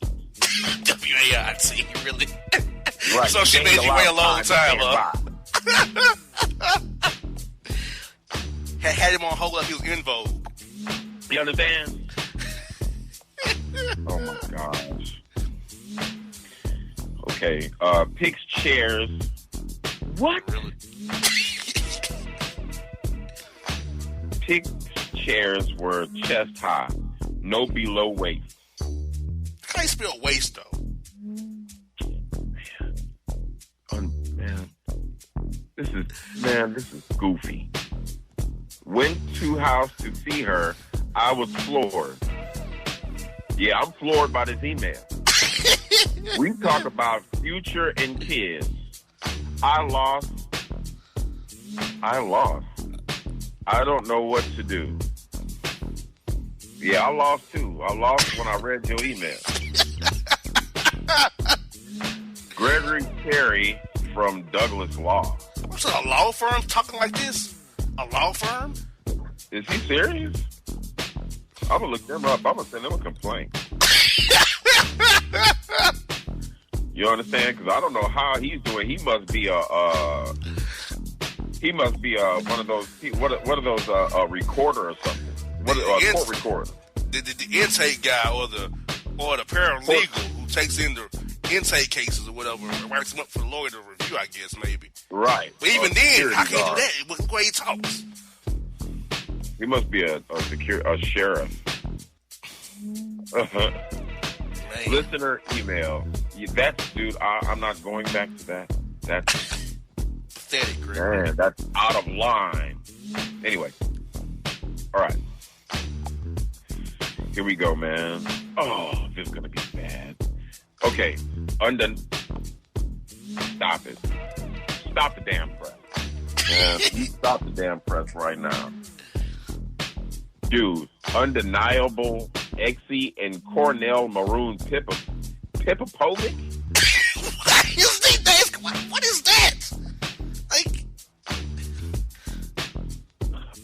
W-A-I-T, really? Right. So she made you wait a long time, huh? Had him on hold like he was in vogue. You understand? Oh my gosh. Okay. Picks chairs. What? Really? Picks chairs were chest high, no below waist. How you spell waist, though? Man. This is goofy. Went to house to see her. I was floored. Yeah, I'm floored by this email. We talk about future and kids. I lost. I don't know what to do. Yeah, I lost too. I lost when I read your email. Gregory Terry from Douglas Law. What's a law firm talking like this? A law firm? Is he serious? I'm going to look them up. I'm going to send them a complaint. You understand? Because I don't know how he's doing. He must be one of those, what are those, a recorder or something. What a court recorder? The intake guy or the paralegal who takes in the intake cases or whatever, writes them up for the lawyer to review, I guess, maybe. Right. But even then, how can you do that? Look where he talks. He must be a sheriff. Listener email. Dude, I'm not going back to that. That's pathetic, Greg. Man, that's out of line. Anyway. All right. Here we go, man. Oh, this is going to be bad. Okay. Stop it. Stop the damn press. Man, you stop the damn press right now. Dude, undeniable Exy and Cornell Maroon Pipopovic? What is that? Like,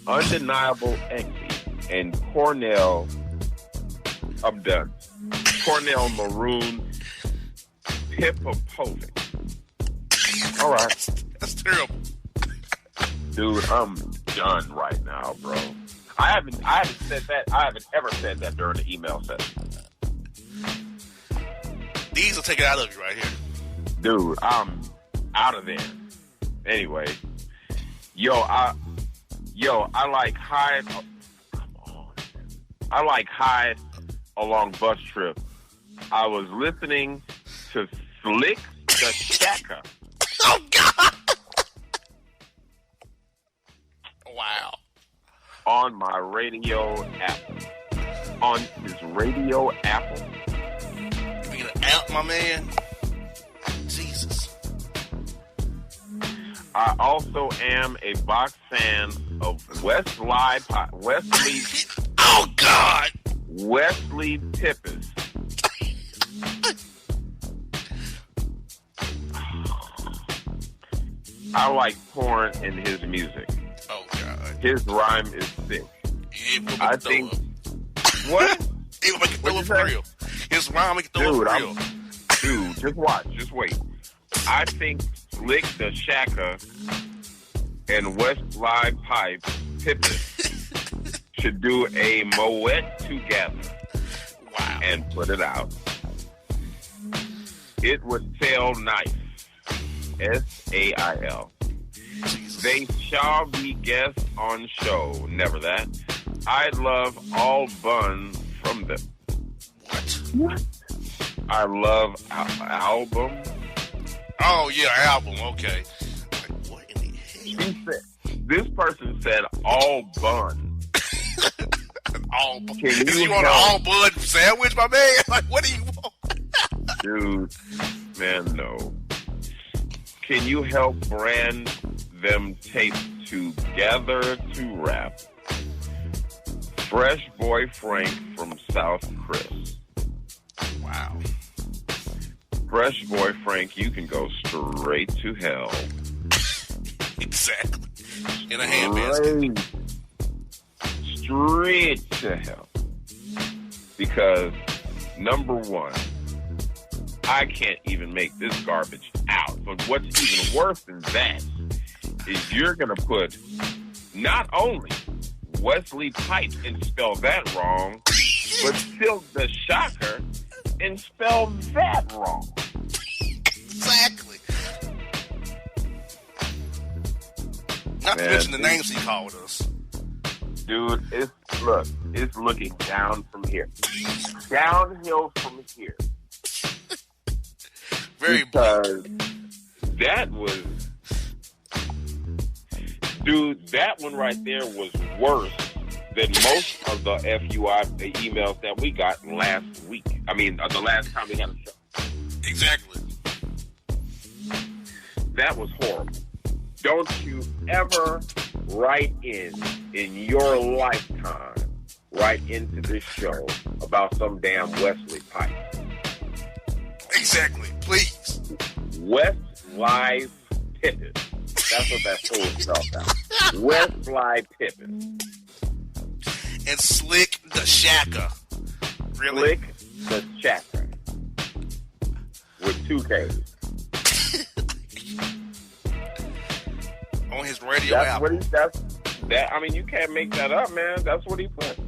undeniable Exy and Cornell. I'm done. Cornell Maroon Pipopovic. All right. That's terrible. Dude, I'm done right now, bro. I haven't said that. I haven't ever said that during the email session. These will take it out of you right here. Dude, I'm out of there. Anyway, I like Hyde. Oh, come on. I like Hyde along bus trip. I was listening to Slick the Shacker. Oh, God. Wow. On my radio Apple. On his radio Apple. You get an app, my man? Jesus. I also am a box fan of Wesley. Oh, God. Wesley Pippis. I like porn in his music. Oh, God. His rhyme is sick. I think. What? He will make it throw up for real. His rhyme make it throw up for real. Dude, just watch. Just wait. I think Slick the Shacker and Westlife Pipe Pippin should do a Moet together. Wow. And put it out. It would sell nice. SAIL. Jesus. They shall be guests on show. Never that. I love all buns from them. What? I love album. Oh, yeah, album. Okay. Like, what in the hell? This person said all bun. All bun. Is you want an all bun sandwich, my man? Like, what do you want? Dude, man, no. Can you help brand them tapes together to rap? Fresh Boy Frank from South Chris. Wow. Fresh Boy Frank, you can go straight to hell. Exactly. In a handbasket. Straight to hell. Because, number one, I can't even make this garbage out. But what's even worse than that is you're going to put not only Wesley Pipes and spell that wrong, but Silk the Shocker and spell that wrong. Exactly. Not to mention the names he called us. Dude, it's looking down from here. Downhill from here. Very because that was, dude, that one right there was worse than most of the FUI emails that we got last week. I mean, the last time we had a show. Exactly. That was horrible. Don't you ever write in your lifetime, write into this show about some damn Wesley Pipe. Exactly. Please. Westlife Pippin. That's what that fool spelled out. Westlife Pippin. And Slick the Shacker. Really? Slick the Shacker. With 2 Ks. On his radio That's album. I mean, you can't make that up, man. That's what he put.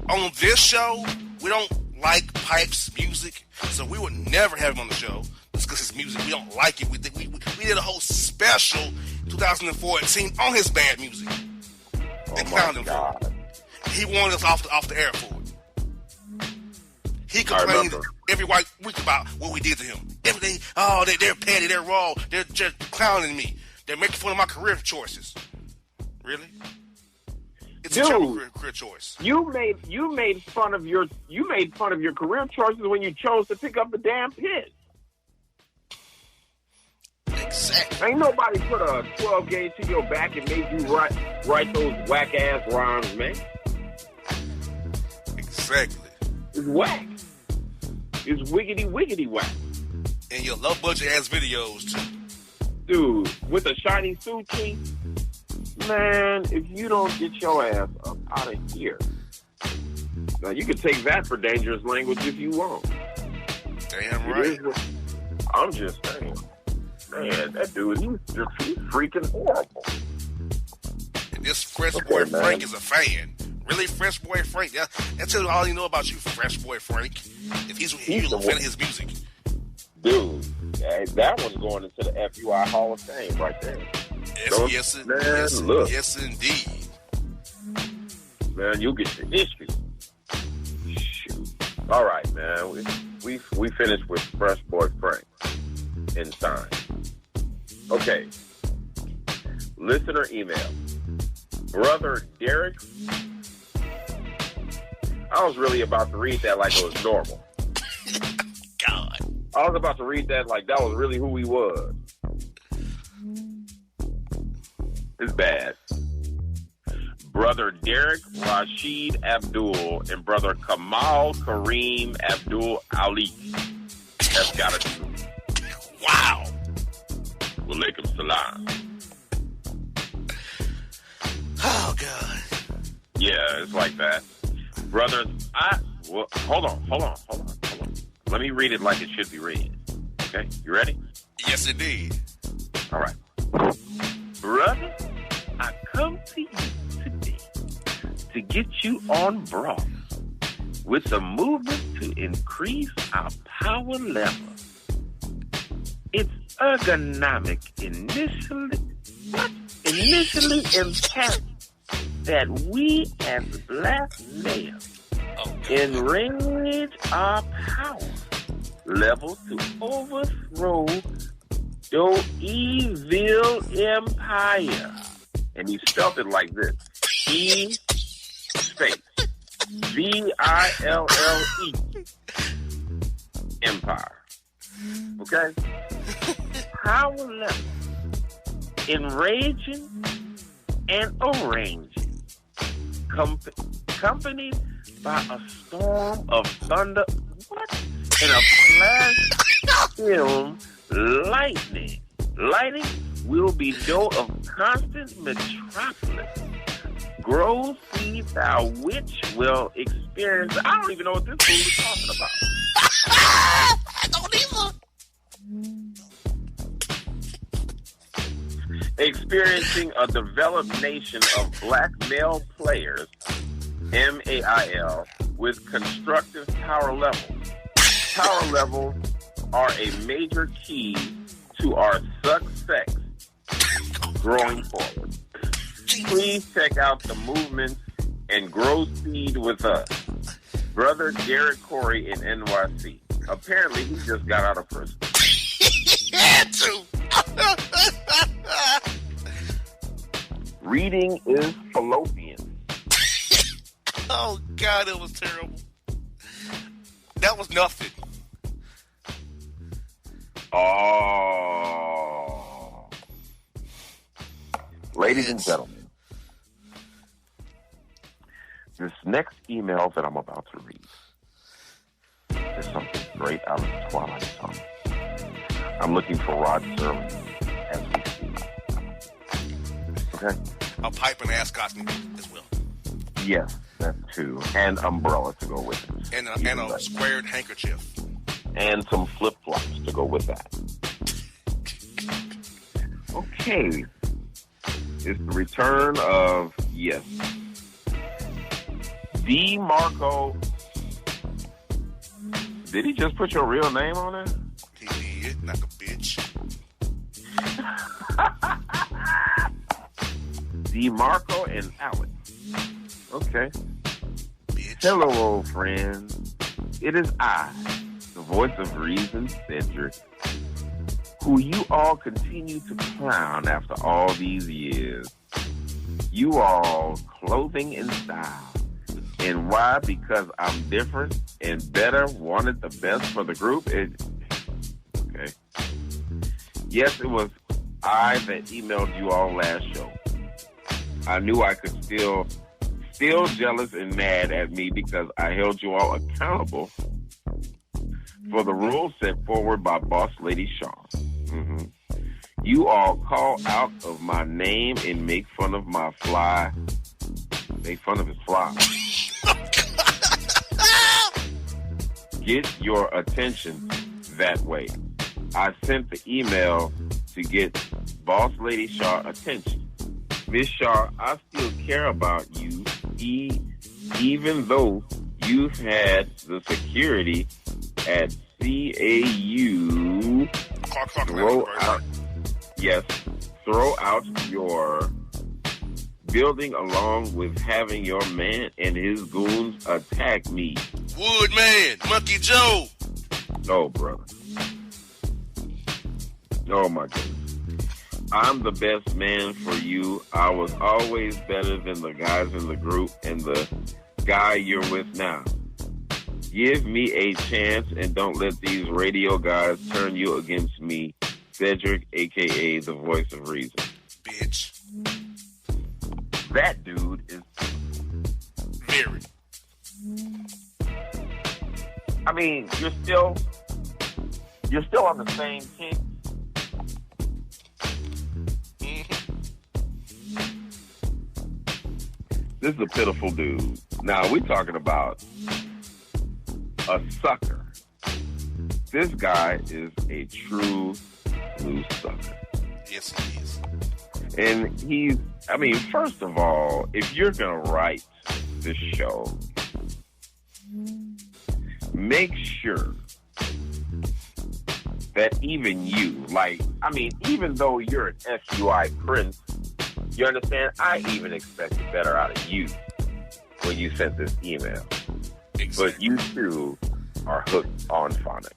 on this show, we don't like Pipe's music, so we would never have him on the show. Just because his music, we don't like it. We did a whole special 2014 on his bad music. They clowned him for it. He wanted us off the air for it. He complained every week about what we did to him. Everything, they're petty, they're raw, they're just clowning me. They're making fun of my career choices. Really? It's a terrible career choice. You made fun of your career choices when you chose to pick up the damn pit. Exactly. Ain't nobody put a 12 gauge to your back and made you write those whack ass rhymes, man. Exactly. It's whack. It's wiggity whack. And your low budget ass videos too. Dude, with a shiny suit, King, man, if you don't get your ass up out of here. Now, you can take that for dangerous language if you want. Damn right. I'm just saying. Man, that dude, he's freaking horrible. And this Fresh Boy Frank is a fan. Really, Fresh Boy Frank? That tells you all you know about you, Fresh Boy Frank. If he's a fan of his music. Dude, that one's going into the FUI Hall of Fame right there. Yes, indeed. Man, you'll get your issue. Shoot. All right, man. We finished with Fresh Boy Frank in time. Okay. Listener email. Brother Derek. I was really about to read that like it was normal. God. I was about to read that like that was really who he was. It's bad. Brother Derek Rashid Abdul and brother Kamal Kareem Abdul Ali have got a do. Wow. Walaikum salam. Oh, God. Yeah, it's like that. Brothers, hold on. Let me read it like it should be read. Okay, you ready? Yes, indeed. All right. Brother, I come to you today to get you on board with a movement to increase our power level. It's ergonomic initially imperative that we as black males enrage our power level to overthrow the evil empire. And he spelled it like this. E space VILLE empire. Okay? Power level. Enraging and arranging. Accompanied by a storm of thunder. What? And a flash film lightning. Lightning will be door of constant metropolis. Grow seed thou which will experience. I don't even know what this fool is talking about. I don't either. Experiencing a developed nation of black male players, MAIL, with constructive power levels. Power levels are a major key to our success growing forward. Please check out the movements and grow seed with us. Brother Derek Corey in NYC. Apparently, he just got out of prison. He had to. Reading is fallopian. Oh, God, it was terrible. That was nothing. Oh. Ladies and gentlemen, this next email that I'm about to read is something straight out of the Twilight Zone. I'm looking for Rod Sermon as we speak. Okay? A pipe and ascot as well. Yes, that too. And umbrella to go with it. And a squared handkerchief. And some flip-flops to go with that. Okay. It's the return of, yes, DeMarco. Did he just put your real name on it? He did, like a bitch. DeMarco and Alex. Okay. Bitch. Hello, old friend. It is I, the voice of reason, Cedric, who you all continue to clown after all these years. You all clothing in style. And why? Because I'm different and better, wanted the best for the group. Okay. Yes, it was I that emailed you all last show. I knew I could still jealous and mad at me because I held you all accountable for the rules set forward by Boss Lady Shaw. Mm-hmm. You all call out of my name and make fun of my fly. Make fun of his fly. Get your attention that way. I sent the email to get Boss Lady Shaw attention. Miss Shaw, I still care about you, even though you've had the security at CAU throw out your building along with having your man and his goons attack me. Woodman, Monkey Joe. No, brother. Oh, my goodness. I'm the best man for you. I was always better than the guys in the group and the guy you're with now. Give me a chance and don't let these radio guys turn you against me. Cedric, a.k.a. the voice of reason. Bitch. That dude is... Very. I mean, you're still on the same kick. This is a pitiful dude. Now, we're talking about a sucker. This guy is a true blue sucker. Yes, he is. And first of all, if you're going to write this show, make sure that even you, even though you're an FUI prince, you understand? I even expected better out of you when you sent this email. Exactly. But you too are hooked on phonics.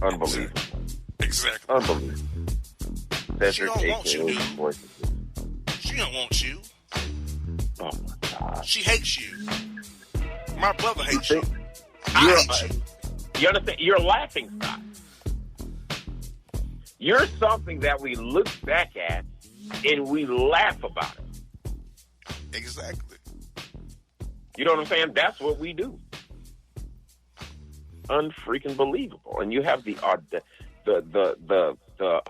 Unbelievable. Exactly. Unbelievable. She don't want you, dude. She don't want you. Oh my God. She hates you. My brother hates you. I hate you. You understand? You're a laughing stock. You're something that we look back at and we laugh about it. Exactly. You know what I'm saying? That's what we do. Unfreaking believable. And you have the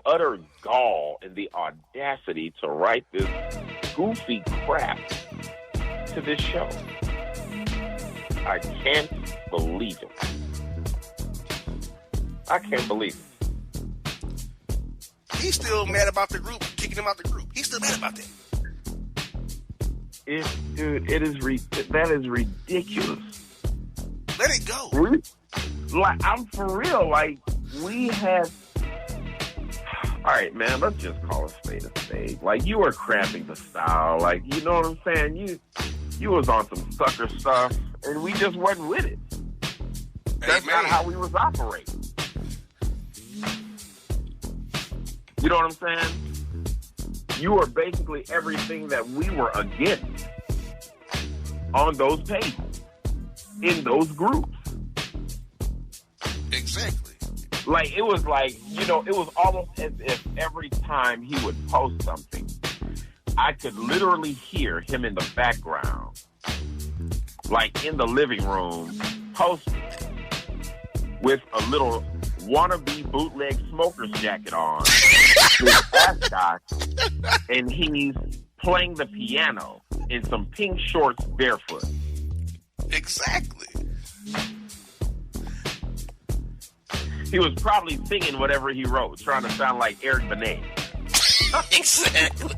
utter gall and the audacity to write this goofy crap to this show. I can't believe it. I can't believe it. He's still mad about the group, kicking him out the group. He's still mad about that. That is ridiculous. Let it go. I'm for real. We had... All right, man, let's just call a spade a spade. You were cramping the style. You know what I'm saying? You was on some sucker stuff, and we just wasn't with it. That's not how we was operating. You know what I'm saying? You were basically everything that we were against on those pages, in those groups. Exactly. It was it was almost as if every time he would post something, I could literally hear him in the background, in the living room, posting with a little wannabe bootleg smoker's jacket on, his ascot, and he's playing the piano in some pink shorts barefoot. Exactly. He was probably singing whatever he wrote, trying to sound like Eric Benet. Exactly.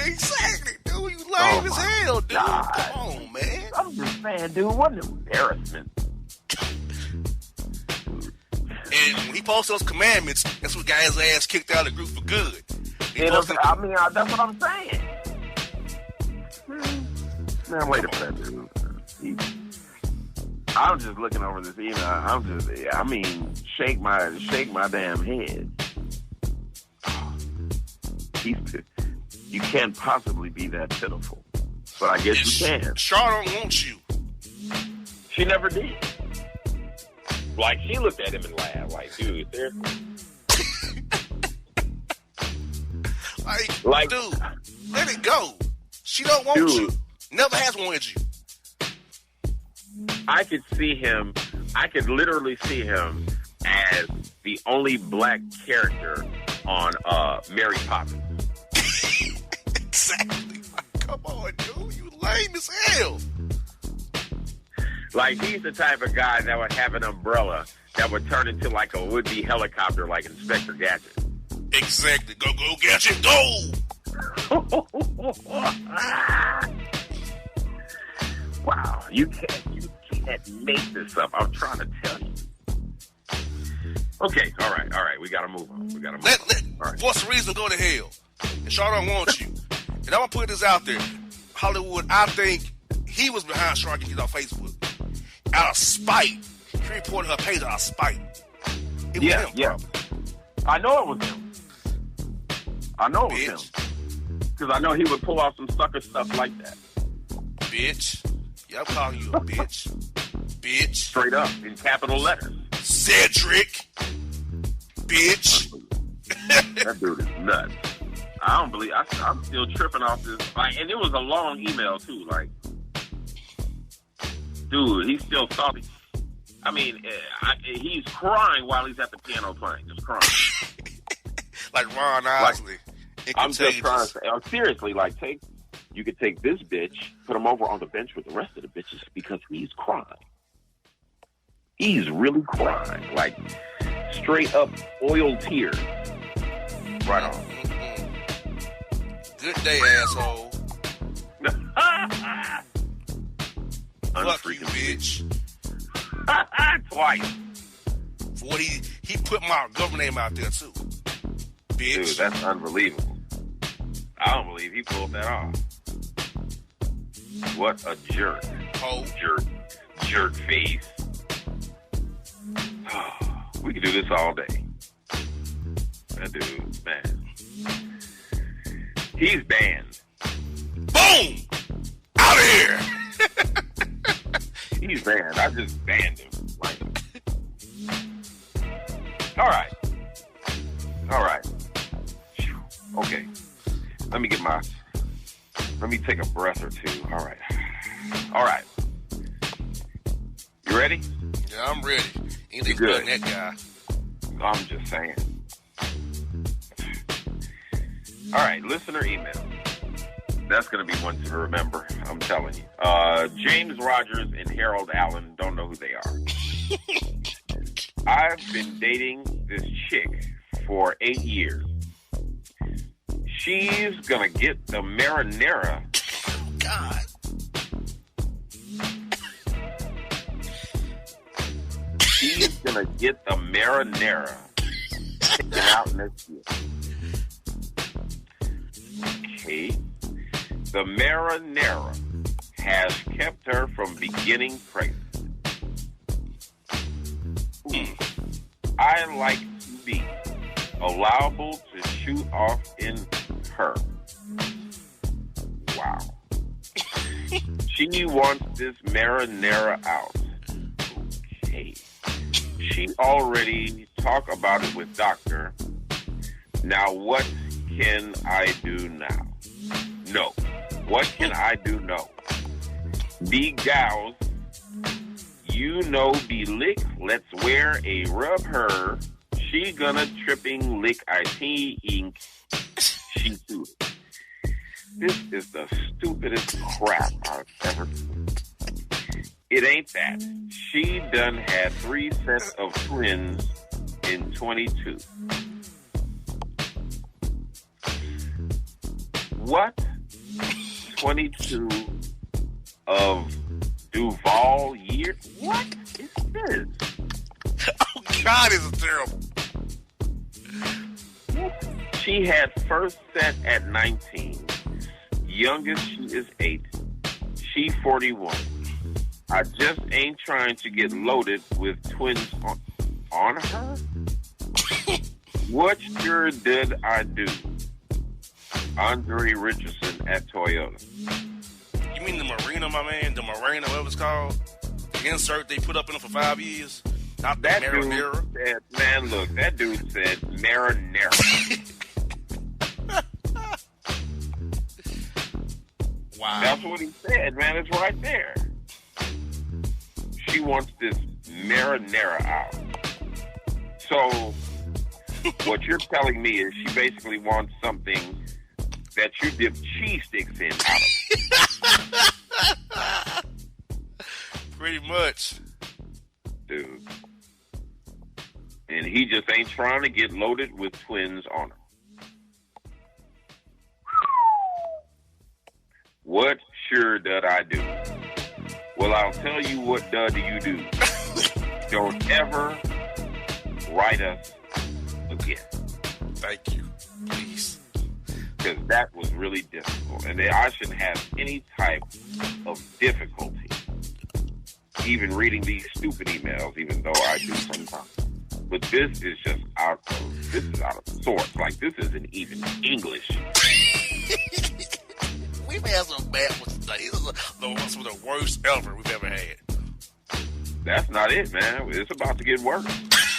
Exactly, dude. You lame as hell, dude. God. Come on, man. I'm just saying, dude, what an embarrassment. And when he posted those commandments, that's what got his ass kicked out of the group for good. That's what I'm saying. Man, wait a minute, dude. I'm just looking over this email. Shake my damn head. You can't possibly be that pitiful. But I guess you can. Char don't want you. She never did. Like, she looked at him and laughed. Like, dude, seriously? like, dude, let it go. She don't want you. Never has wanted you. I could literally see him as the only black character on Mary Poppins. Exactly. Come on, dude. You lame as hell. Like, he's the type of guy that would have an umbrella that would turn into like a would-be helicopter like Inspector Gadget. Exactly. Go, Gadget, go! Wow. You can't make this up. I'm trying to tell you. Okay, all right. We gotta move on. All right. What's the reason? Go to hell. And Char don't want you. And I'm gonna put this out there. Hollywood, I think he was behind Char getting kicked off Facebook. Out of spite. He reported her page out of spite. It was him, probably. I know it was him. Because I know he would pull out some sucker stuff like that. Bitch. Yeah, I'm calling you a bitch. Bitch. Straight up, in capital letters. Cedric. Bitch. That dude is nuts. I don't believe... I'm still tripping off this. Like, and it was a long email, too. Like, dude, he's still salty. I mean, he's crying while he's at the piano playing. Just crying. Like Ron Osley. I'm just trying to say... seriously, like, you could take this bitch, put him over on the bench with the rest of the bitches because he's crying. He's really crying. Like, straight up oil tears. Right on. Good day, asshole. Fuck you, bitch. Twice. He put my government name out there, too. Bitch. Dude, that's unbelievable. I don't believe he pulled that off. What a jerk. Oh. Jerk face. We could do this all day. That dude, man. He's banned. Boom! Out of here! He's banned. I just banned him. Like, all right. Okay. Let me take a breath or two. All right. You ready? Yeah, I'm ready. Anything's good. better than that guy. I'm just saying. All right, listener email. That's going to be one to remember, I'm telling you. James Rogers and Harold Allen don't know who they are. I've been dating this chick for 8 years. She's going to get the marinara. Oh, God. She's going to get the marinara taken out next year. Okay. The marinara has kept her from beginning pregnant. I like to be allowable to shoot off in her. Wow. She wants this marinara out. Okay. She already talked about it with doctor. Now what can I do now? No. What can I do? No. Be gals. You know be lick. Let's wear a rub her. She gonna tripping lick I see ink. She do it. This is the stupidest crap I've ever seen. It ain't that. She done had 3 sets of twins in 22. What 22 of Duval years. What is this? Oh, God, this is terrible. She had first set at 19. Youngest, she is 8. She 41. I just ain't trying to get loaded with twins on her. What sure did I do? Andre Richardson at Toyota. You mean the Marina, my man? The Marina, whatever it's called? The insert they put up in it for 5 years? Not the That marinara? dude said, man, look, that dude said marinara. Wow. That's what he said, man. It's right there. She wants this marinara out. So, what you're telling me is she basically wants something that you dip cheese sticks in out of. Pretty much. Dude. And he just ain't trying to get loaded with twins on her. What sure did I do? Well, I'll tell you what do you do. Don't ever write us again. Thank you. Please. Because that was really difficult. And I shouldn't have any type of difficulty even reading these stupid emails, even though I do sometimes. But this is just out of sorts. Like, this isn't even English. We've had some bad ones today. These are some of the worst ever we've ever had. That's not it, man. It's about to get worse.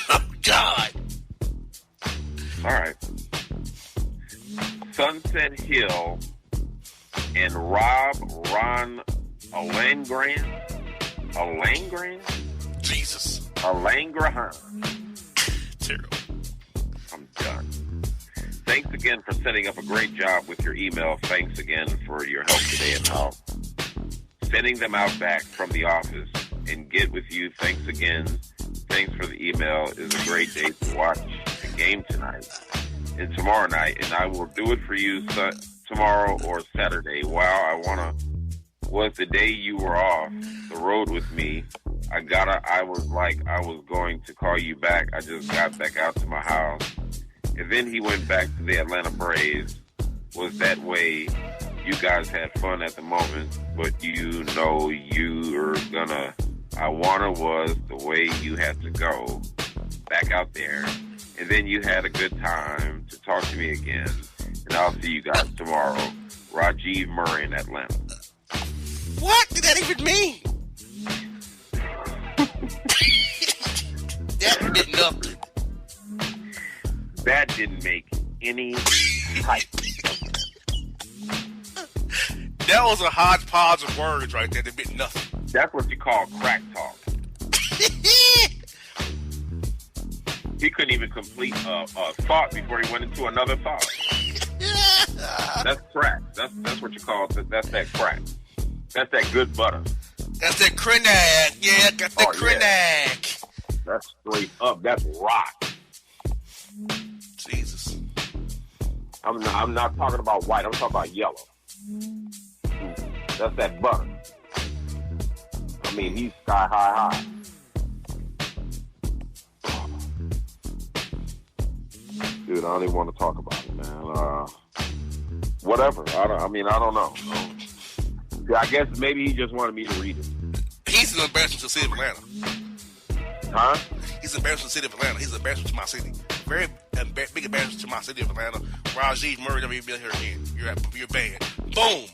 Oh, God. All right. Sunset Hill and Ron Alangran. Jesus. Alangrahan. Terrible. I'm done. Thanks again for setting up a great job with your email. Thanks again for your help today and how sending them out back from the office and get with you. Thanks again. Thanks for the email. It's a great day to watch the game tonight and tomorrow night. And I will do it for you tomorrow or Saturday. Wow, was the day you were off the road with me. I was going to call you back. I just got back out to my house. And then he went back to the Atlanta Braves. Was that way? You guys had fun at the moment, but you know was the way you had to go back out there. And then you had a good time to talk to me again. And I'll see you guys tomorrow. Rajiv Murray in Atlanta. What did that even mean? That did nothing. That didn't make any type. That was a hodgepodge of words right there that meant nothing. That's what you call crack talk. He couldn't even complete a thought before he went into another thought. That's crack. That's what you call it. That's that crack. That's that good butter. That's that Krenak. Yeah, got that Krenak. Yeah. That's straight up. That's rock. Jesus. I'm not talking about white. I'm talking about yellow. That's that butter. I mean, he's sky high. Dude, I don't even want to talk about it, man. Whatever. I don't know. I guess maybe he just wanted me to read it. He's an embarrassment to the city of Atlanta. Huh? He's an embarrassment to the city of Atlanta. He's an embarrassment to my city. Very big embarrassment to my city of Atlanta. Rajiv Murray never even been here again. You're banned. Boom.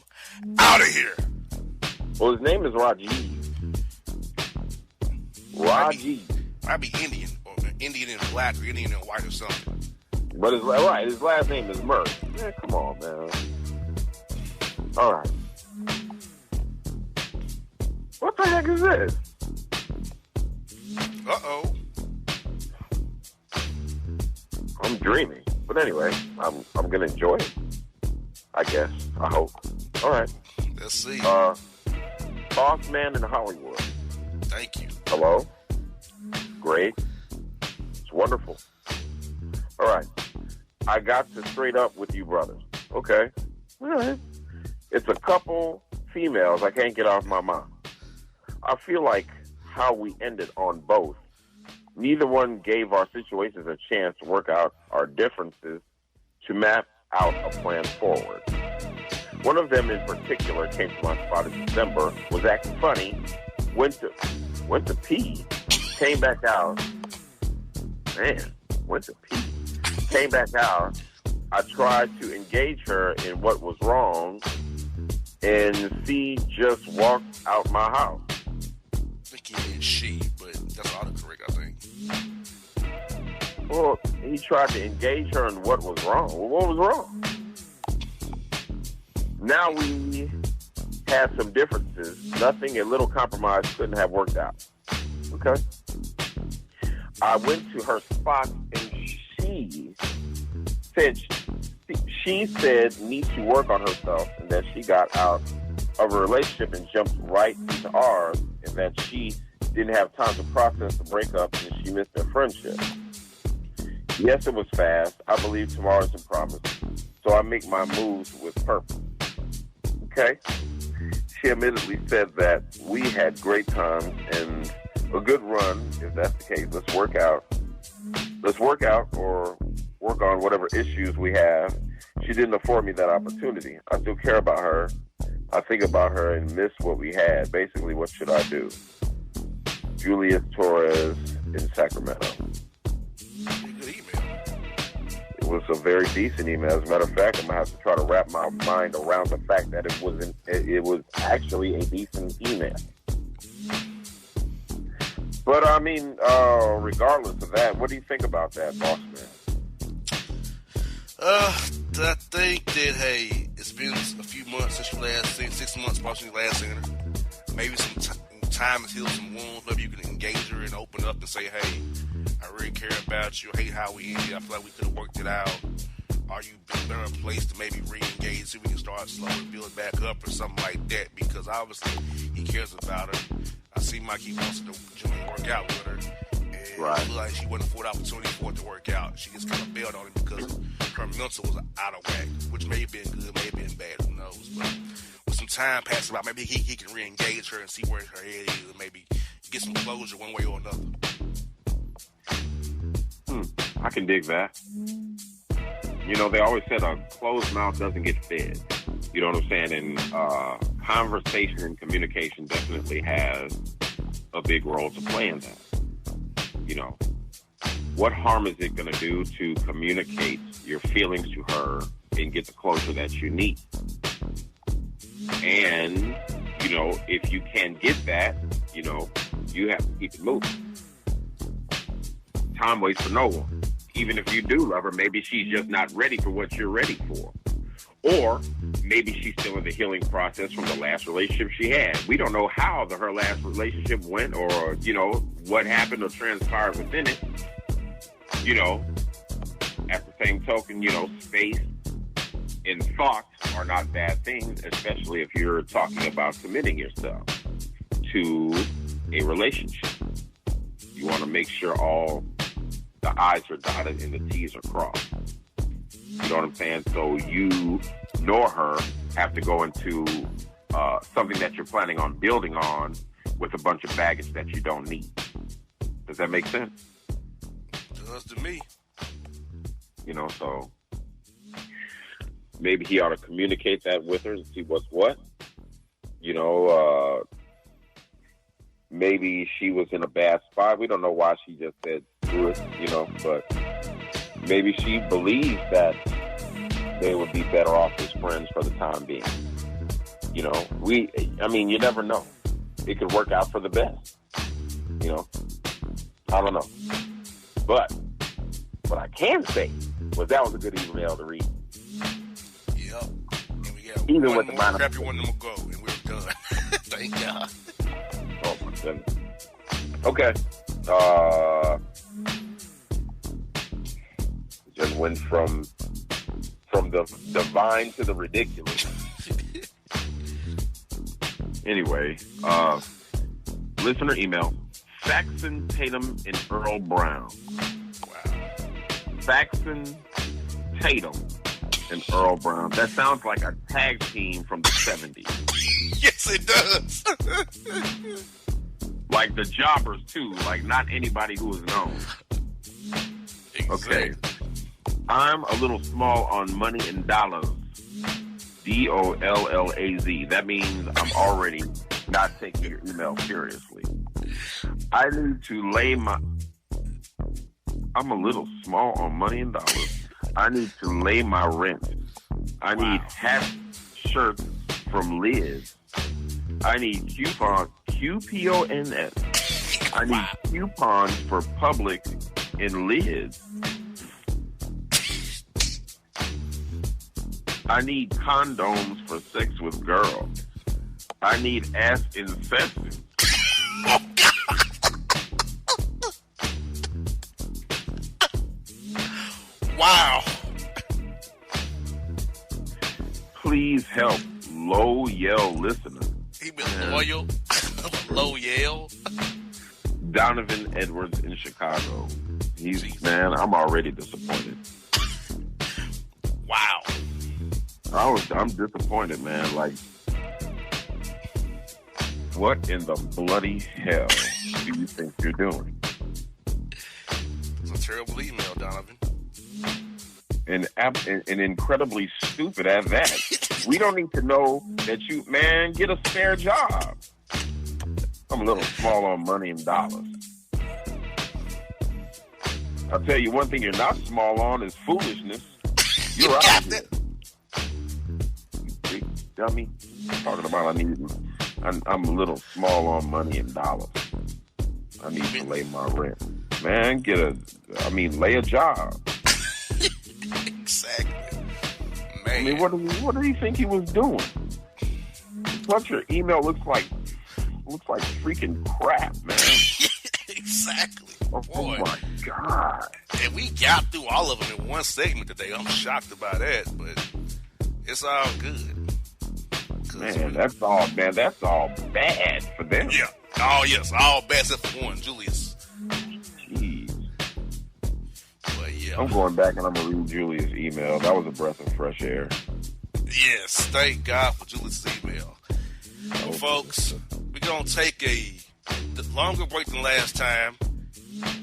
Out of here. Well, his name is Rajiv. Rajiv. I'd be Indian. Or Indian and black or Indian and white or something. But his last name is Murray. Man, come on, man. All right. What the heck is this? Uh-oh. I'm dreaming. But anyway, I'm going to enjoy it. I guess. I hope. All right. Let's see. Bossman in Hollywood. Thank you. Hello? Great. It's wonderful. All right. I got to straight up with you brothers. Okay. All right. It's a couple females I can't get off my mind. I feel like how we ended on both. Neither one gave our situations a chance to work out our differences to map out a plan forward. One of them in particular came to my spot in December, was acting funny, went to pee, came back out. Man, went to pee. Came back out. I tried to engage her in what was wrong, and she just walked out my house. I think he meant she, but that's autocorrect, I think. Well, he tried to engage her in what was wrong. Well, what was wrong? Now we had some differences. Nothing, a little compromise couldn't have worked out. Okay? I went to her spot, and she said needs to work on herself, and that she got out of a relationship and jumped right into ours, and that she didn't have time to process the breakup and she missed their friendship. Yes, it was fast. I believe tomorrow isn't promised, so I make my moves with purpose. Okay? She admittedly said that we had great times and a good run. If that's the case, let's work out or work on whatever issues we have. She didn't afford me that opportunity. I still care about her. I think about her and miss what we had. Basically, what should I do? Julius Torres in Sacramento. Good email. It was a very decent email. As a matter of fact, I'm gonna have to try to wrap my mind around the fact that it was actually a decent email. But I mean, regardless of that, what do you think about that, Bossman? I think that, hey, it's been a few months since you last seen, 6 months probably since you last seen her. Maybe some time has healed some wounds. Maybe you can engage her and open up and say, hey, I really care about you. I hate how we ended. I feel like we could have worked it out. Are you in a better place to maybe re-engage, see if we can start slowly build back up or something like that? Because obviously he cares about her. I seem like he wants to join work out with her. And right. I feel like she wouldn't afford the opportunity for it to work out. She just kind of bailed on him because her mental was out of whack, which may have been good, may have been bad, who knows. But with some time passing by, maybe he can re-engage her and see where her head is and maybe get some closure one way or another. I can dig that. You know, they always said a closed mouth doesn't get fed. You know what I'm saying? And conversation and communication definitely has a big role to play in that. You know, what harm is it going to do to communicate your feelings to her and get the closure that you need? And, you know, if you can get that, you know, you have to keep it moving. Time waits for no one. Even if you do love her, maybe she's just not ready for what you're ready for. Or maybe she's still in the healing process from the last relationship she had. We don't know how her last relationship went or, you know, what happened or transpired within it. You know, at the same token, you know, space and thoughts are not bad things, especially if you're talking about committing yourself to a relationship. You want to make sure all the I's are dotted and the T's are crossed. You know what I'm saying? So you nor her have to go into something that you're planning on building on with a bunch of baggage that you don't need. Does that make sense? Does to me. You know, so maybe he ought to communicate that with her and see what's what. You know, maybe she was in a bad spot. We don't know why she just said screw it, you know, but maybe she believes that they would be better off as friends for the time being. You know, you never know. It could work out for the best. You know, I don't know. But what I can say was that was a good email to read. Yep. And we got even one with the more minor crappy one to go, and we're done. Thank God. Oh, my goodness. Okay. Just went from the divine to the ridiculous. Anyway, listener email, Saxon Tatum and Earl Brown. Wow. Saxon Tatum and Earl Brown. That sounds like a tag team from the 70s. Yes, it does. Like the Jobbers, too. Like not anybody who is known. Exactly. Okay. I'm a little small on money and dollars. DOLLAZ. That means I'm already not taking your email seriously. I need to lay my... I'm a little small on money and dollars. I need to lay my rent. I need hat shirts from Liz. I need QPONs. I need coupons for Public and Liz. I need condoms for sex with girls. I need ass infested. Wow. Please help low yell listener. He been loyal. Low yell. Donovan Edwards in Chicago. Man, I'm already disappointed. Wow. I'm disappointed, man. Like, what in the bloody hell do you think you're doing? It's a terrible email, Donovan. And incredibly stupid at that. We don't need to know that you, man, get a spare job. I'm a little small on money and dollars. I'll tell you one thing you're not small on is foolishness. You're out here. You big dummy. Talking about I'm a little small on money and dollars. I need to lay my rent. Man, lay a job. Exactly. Man. I mean, what did he think he was doing? Plus, your email looks like freaking crap, man. Exactly. Oh my God. And we got through all of them in one segment today. I'm shocked about that, but it's all good. Man, that's all bad for them. Yeah. Oh, yes. All bad except for one, Julius. Jeez. But yeah. I'm going back and I'm going to read Julius' email. That was a breath of fresh air. Yes. Thank God for Julius' email. Well, folks, we're going to take a longer break than last time.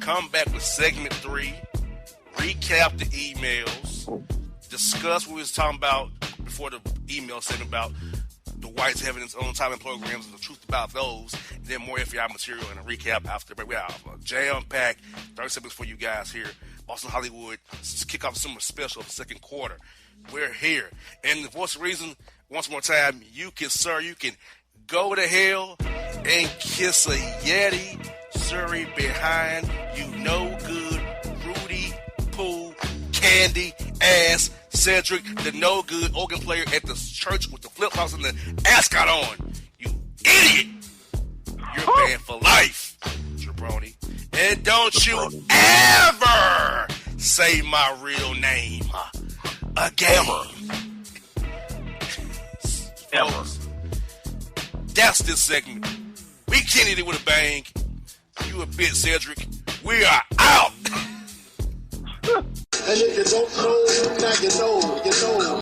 Come back with segment 3. Recap the emails. Discuss what we was talking about before the email segment about the whites having its own time programs and the truth about those. And then more FUI material and a recap after the break. We have a jam-packed 30 seconds for you guys here. Boston Hollywood. Let's kick off the summer special of the second quarter. We're here. And the voice of reason, once more time, you can go to hell and kiss a Yeti, Surrey behind you no good, Rudy, Pooh, Candy, Ass, Cedric, the no good organ player at the church with the flip flops and the ascot on. You idiot! You're banned for life, Jabroni. And don't you ever say my real name again. Ever. That's this segment. We can't hit it with a bang. You a bit, Cedric. We are out. And if you don't know, now you know.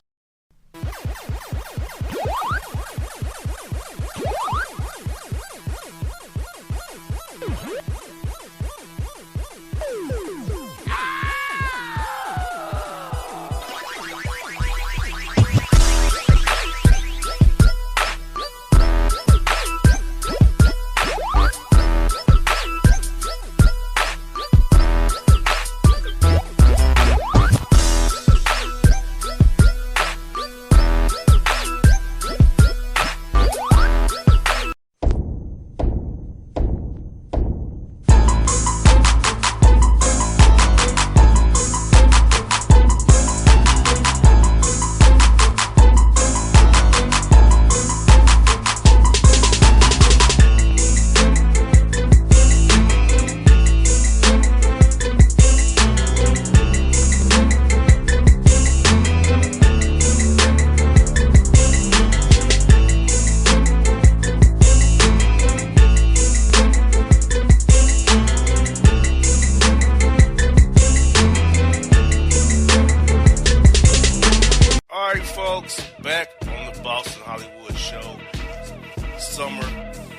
summer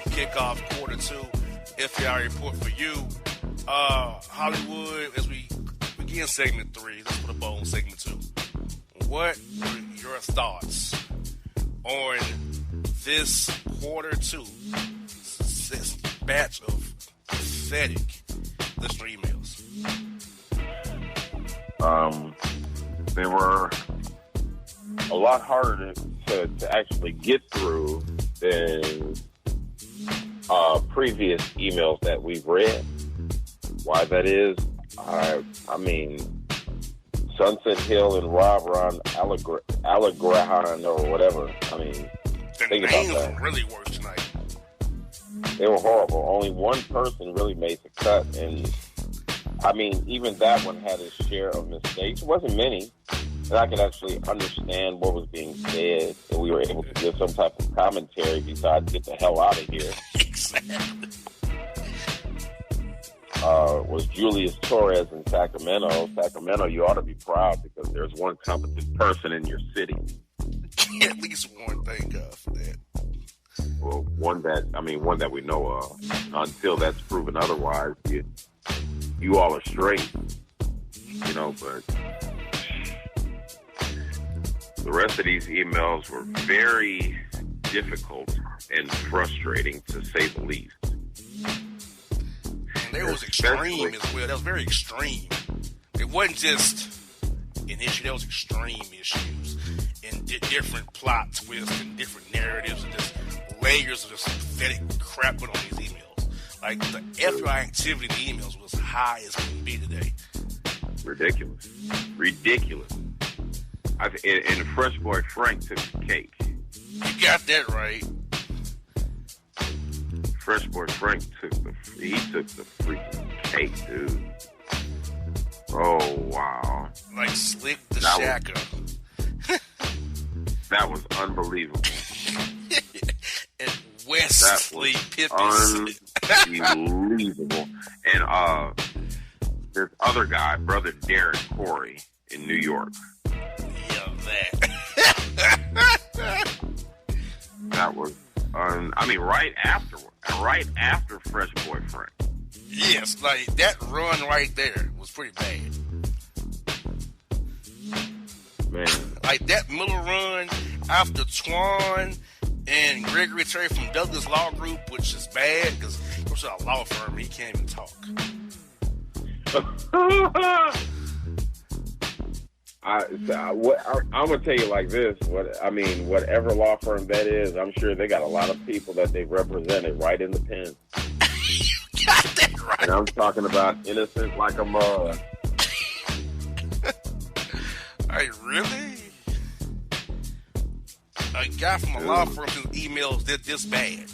kickoff quarter 2 FUI report for you. Hollywood, as we begin segment 3, let's put a bow on segment 2. What were your thoughts on this quarter 2, this batch of pathetic listener emails? They were a lot harder to actually get through than previous emails that we've read. Why that is, I mean, Sunset Hill and Rob Ron Allegrahan or whatever. I mean, the think names about that. were really worse tonight. They were horrible. Only one person really made the cut, and I mean, even that one had his share of mistakes. It wasn't many, and I could actually understand what was being said, and we were able to give some type of commentary besides "get the hell out of here." Exactly. Was Julius Torres in Sacramento. Sacramento, you ought to be proud because there's one competent person in your city. At least one, thank God for that. Well, one that we know of. Until that's proven otherwise, you all are straight. You know, but the rest of these emails were very difficult and frustrating, to say the least. And there was extreme as well. That was very extreme. It wasn't just an issue. There was extreme issues and different plot twists and different narratives and just layers of just pathetic crap put on these emails. Like, the FUI activity in the emails was high as can be today. Ridiculous. And Fresh Boy Frank took the cake. You got that right. Fresh Boy Frank took the freaking cake, dude. Oh, wow. Like Slick the That Shacker. That was unbelievable. And Wesley Pippins. Unbelievable. And this other guy, Brother Derek Corey in New York. Yeah, That was, right after Fresh Boy Frank. Yes, like that run right there was pretty bad. Man. Like that middle run after Twan and Gregory Terry from Douglas Law Group, which is bad because he's a law firm and he can't even talk. I'm gonna tell you like this. Whatever law firm that is, I'm sure they got a lot of people that they've represented right in the pen. You got that right. And I'm talking about innocent like a mug. Hey, really? A guy from a law firm whose emails did this bad.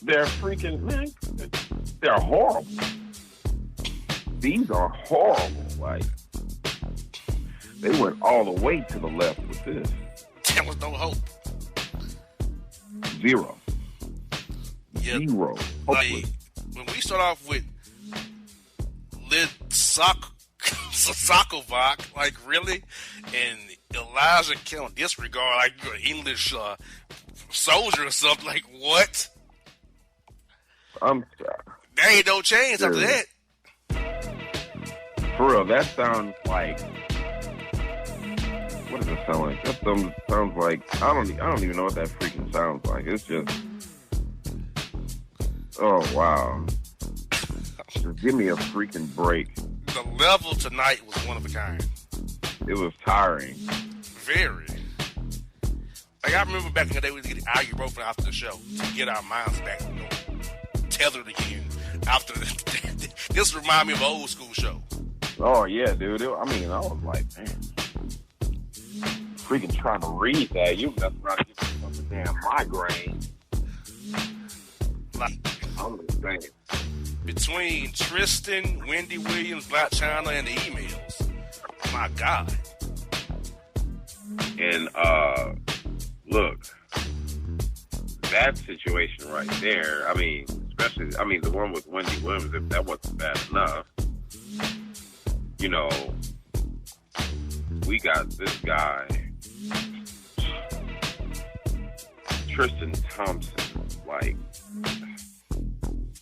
They're freaking, man, they're horrible. These are horrible. Like, they went all the way to the left with this. There was no hope. Zero. Yeah, Zero. like, when we start off with Lid Sokovac, like, really? And Elijah Kell disregard, like, you're an English soldier or something. Like, what? I'm sorry. There ain't no change after that. For real, that sounds like, what does it sound like? That sounds like, I don't even know what that freaking sounds like. It's just, oh wow. Just give me a freaking break. The level tonight was one of a kind. It was tiring. Very. Like, I remember back in the day, we would get ibuprofen after the show to get our minds back, tethered again. After this reminded me of an old school show. Oh yeah, dude. I was like, man, freaking trying to read that. You must try to get yourself a damn migraine. Like, I'm just saying. Between Tristan, Wendy Williams, Black China, and the emails, my God. And look, that situation right there. Especially, the one with Wendy Williams. If that wasn't bad enough, we got this guy Tristan Thompson, like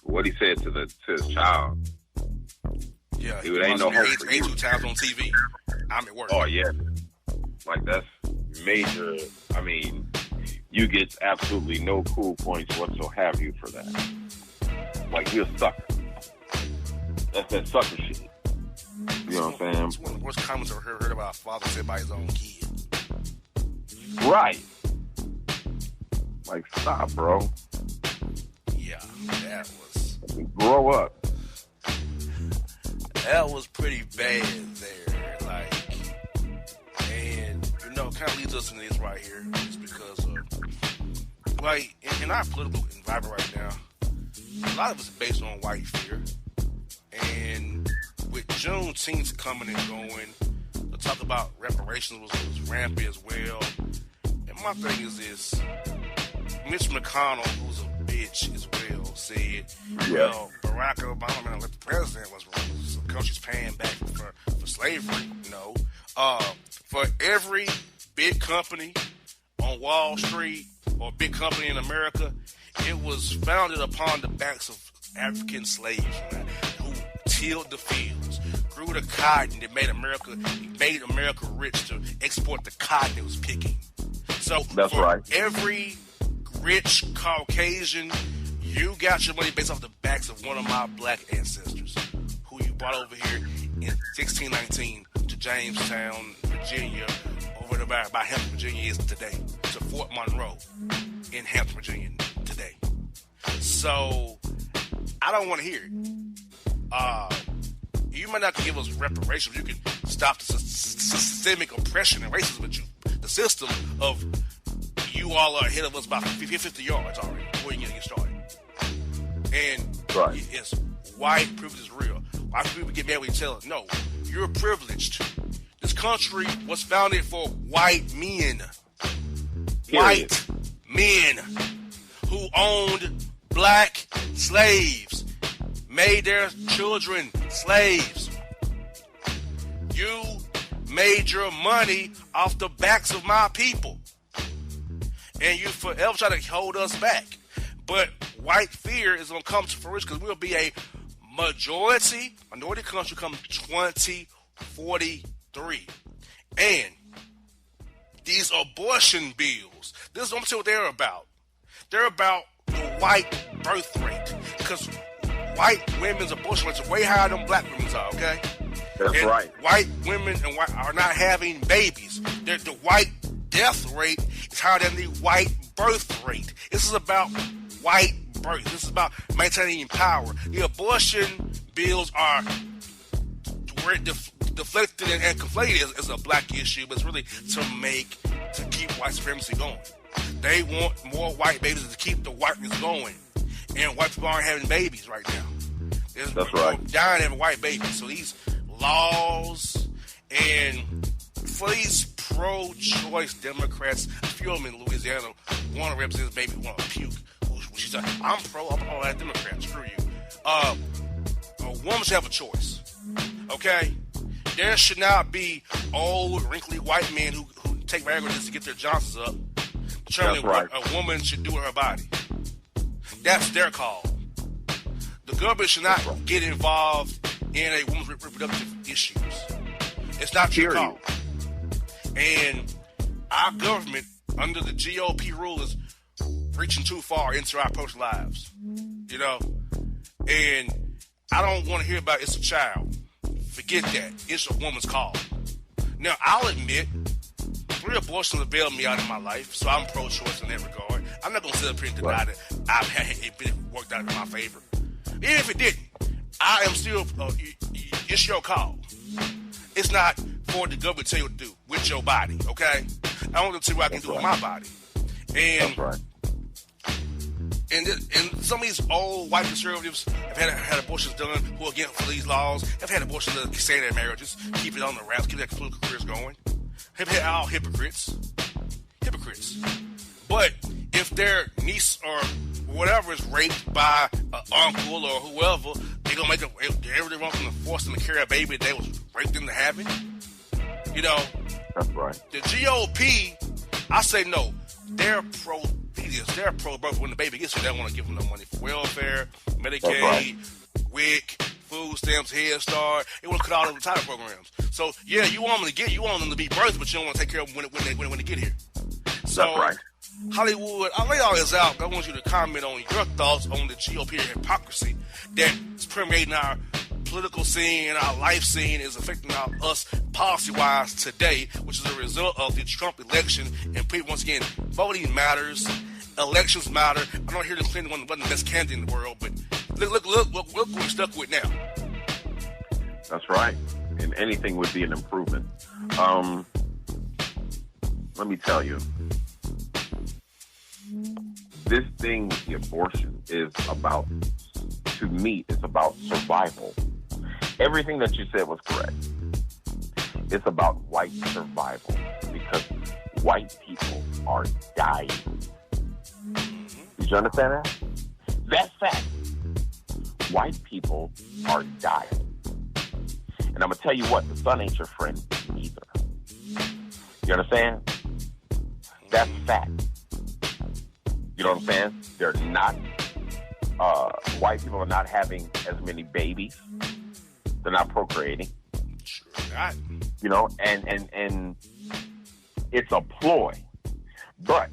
what he said to his child. Yeah, it ain't no hope for you. 82 times on TV. I'm at work. Oh yeah, like that's major. I mean, you get absolutely no cool points whatsoever you for that. Like you're a sucker. That's that sucker shit. You know what I'm saying? It's one of the worst comments I've heard about a father said by his own kid. Right. Like, stop, bro. Yeah, that was... Grow up. That was pretty bad there. Like, and, you know, kind of leads us into this right here. Is because of, like, in our political environment right now, a lot of it's based on white fear. And with Juneteenth coming and going, the talk about reparations was rampant as well. And my thing is this, Mitch McConnell, who's a bitch as well, said, well, Barack Obama, man, let the president was the country's paying back for slavery. No. For every big company on Wall Street or big company in America, it was founded upon the backs of African slaves, man, who tilled the fields, grew the cotton that made America rich to export the cotton it was picking. So that's right. Every rich Caucasian, you got your money based off the backs of one of my black ancestors, who you brought over here in 1619 to Jamestown, Virginia, over to by Hampton, Virginia is today, to Fort Monroe in Hampton, Virginia today. So I don't want to hear it. You might not give us reparations. You can stop the systemic oppression and racism, but the system of you all are ahead of us by 50 yards already before you get started. And yes, white privilege is real. White people get mad when you tell us, no, you're privileged. This country was founded for white men. Period. White men who owned black slaves, made their children slaves. You made your money off the backs of my people. And you forever try to hold us back. But white fear is going to come to fruition because we'll be a minority country come 2043. And these abortion bills, this is what they're about. They're about the white birth rate. Because white women's abortion rates are way higher than black women's are, okay? That's right. White women are not having babies. The white death rate is higher than the white birth rate. This is about white birth. This is about maintaining power. The abortion bills are deflected and conflated as a black issue, but it's really to keep white supremacy going. They want more white babies to keep the whiteness going. And white people aren't having babies right now. That's right. Dying having white babies. So these laws and for these pro-choice Democrats, a few of them in Louisiana want to represent baby, want to puke. She's like, I'm all that Democrat. Screw you. A woman should have a choice. Okay? There should not be old, wrinkly white men who take Viagra just to get their Johnsons up, determining what a woman should do with her body. That's their call. The government should not get involved in a woman's reproductive issues. It's not your call. And our government, under the GOP rule, is reaching too far into our personal lives. You know? And I don't want to hear about it's a child. Forget that. It's a woman's call. Now, I'll admit, 3 abortions have bailed me out in my life, so I'm pro-choice in that regard. I'm not going to sit up here and deny that I've had it been worked out in my favor. Even if it didn't, I am still, it's your call. It's not for the government to tell you what to do with your body, okay? I want to tell you what I can do with my body. And and some of these old white conservatives have had abortions done who are against for these laws, have had abortions that stay in their marriages, keep it on the wraps, keep their political careers going. Have had all hypocrites. But if their niece or whatever is raped by an uncle or whoever, they're going to make everything wrong from force them to carry a baby that they was raped into having. You know? That's right. The GOP, I say no. They're is. They're pro-birth. When the baby gets here, they don't want to give them no money for welfare, Medicaid, WIC, food stamps, Head Start. They want to cut all the retirement programs. So, yeah, you want them to be birthed, but you don't want to take care of them when they get here. So, That's right. Hollywood, I'll lay all this out, but I want you to comment on your thoughts on the GOP hypocrisy that's permeating our political scene and our life scene, is affecting us policy-wise today, which is a result of the Trump election. And people, once again, voting matters, elections matter. I don't hear the Clinton wasn't the best candidate in the world, but look what we're stuck with now. That's right. And anything would be an improvement. Let me tell you, this thing with the abortion is about, to me, it's about survival. Everything that you said was correct. It's about white survival because white people are dying. Did you understand that? That's fact. White people are dying. And I'm going to tell you what, the sun ain't your friend either. You understand? That's fact. You know what I'm saying? They're not, white people are not having as many babies. They're not procreating. Sure not. You know, and it's a ploy. But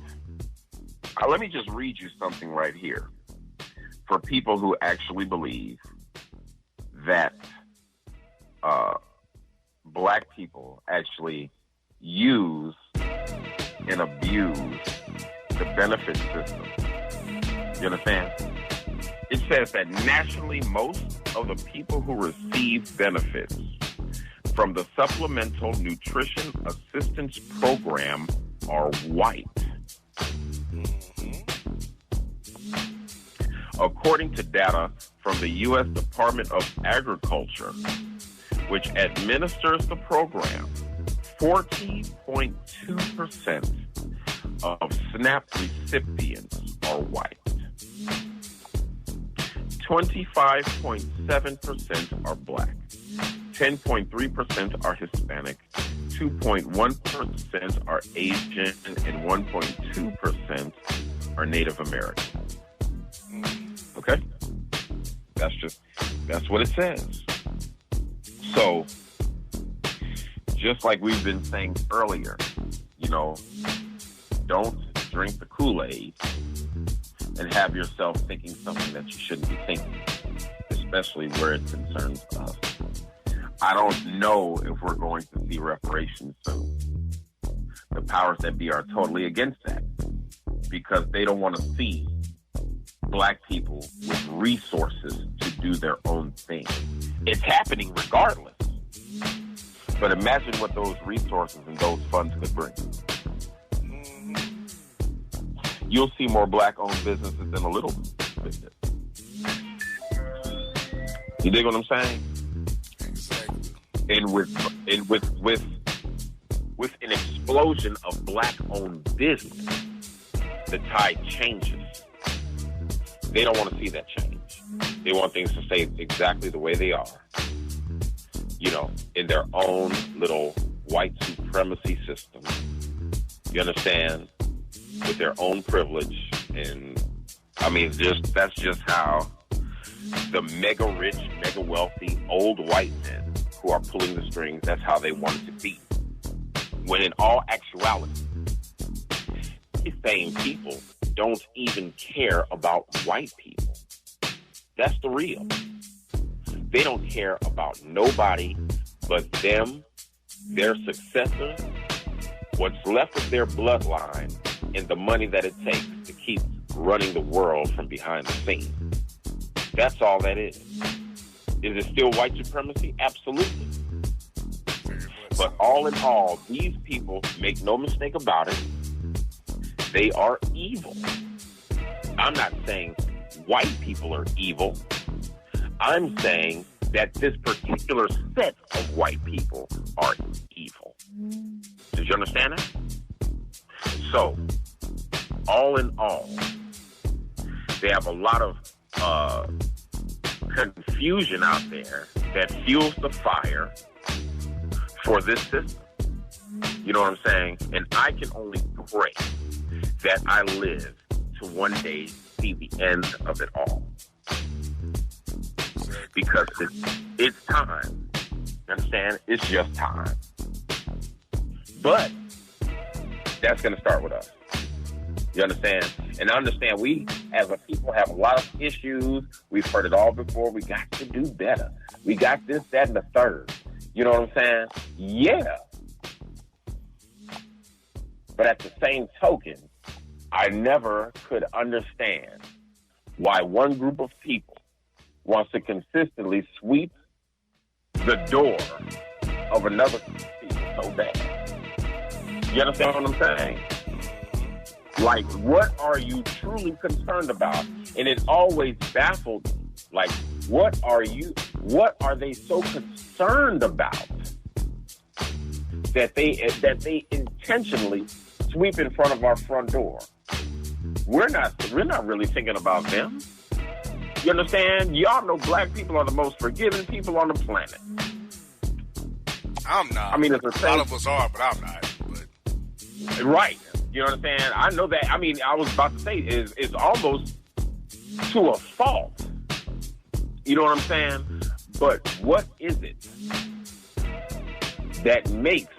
let me just read you something right here for people who actually believe that black people actually use and abuse the benefit system. You understand? It says that nationally, most of the people who receive benefits from the Supplemental Nutrition Assistance Program are white. According to data from the U.S. Department of Agriculture, which administers the program, 40.2% of SNAP recipients are white. 25.7% are black. 10.3% are Hispanic. 2.1% are Asian, and 1.2% are Native American. Okay? That's what it says. So, just like we've been saying earlier, you know, don't drink the Kool-Aid and have yourself thinking something that you shouldn't be thinking, especially where it concerns us. I don't know if we're going to see reparations soon. The powers that be are totally against that because they don't want to see black people with resources to do their own thing. It's happening regardless. But imagine what those resources and those funds could bring. You'll see more black-owned businesses than a little business. You dig what I'm saying? Exactly. And with an explosion of black-owned business, the tide changes. They don't want to see that change. They want things to stay exactly the way they are. You know, in their own little white supremacy system. You understand? With their own privilege. And I mean, that's just how the mega rich, mega wealthy, old white men who are pulling the strings, that's how they want it to be. When in all actuality, these same people don't even care about white people. That's the real. They don't care about nobody but them, their successors, what's left of their bloodline, and the money that it takes to keep running the world from behind the scenes. That's all that is. Is it still white supremacy? Absolutely. But all in all, these people, make no mistake about it, they are evil. I'm not saying white people are evil. I'm saying that this particular set of white people are evil. Did you understand that? So, all in all, they have a lot of confusion out there that fuels the fire for this system. You know what I'm saying? And I can only pray that I live to one day see the end of it all. Because it's time. You understand? It's just time. But that's going to start with us. You understand? And I understand we, as a people, have a lot of issues. We've heard it all before. We got to do better. We got this, that, and the third. You know what I'm saying? Yeah. But at the same token, I never could understand why one group of people wants to consistently sweep the door of another group of people so bad. You understand what I'm saying? Like, what are you truly concerned about? And it always baffled me. Like, what are they so concerned about that they intentionally sweep in front of our front door? We're not really thinking about them. You understand? Y'all know black people are the most forgiving people on the planet. I'm not. I mean, it's a lot of us are, but I'm not. But. Right. You know what I'm saying? I know that. I mean, I was about to say it's almost to a fault. You know what I'm saying? But what is it that makes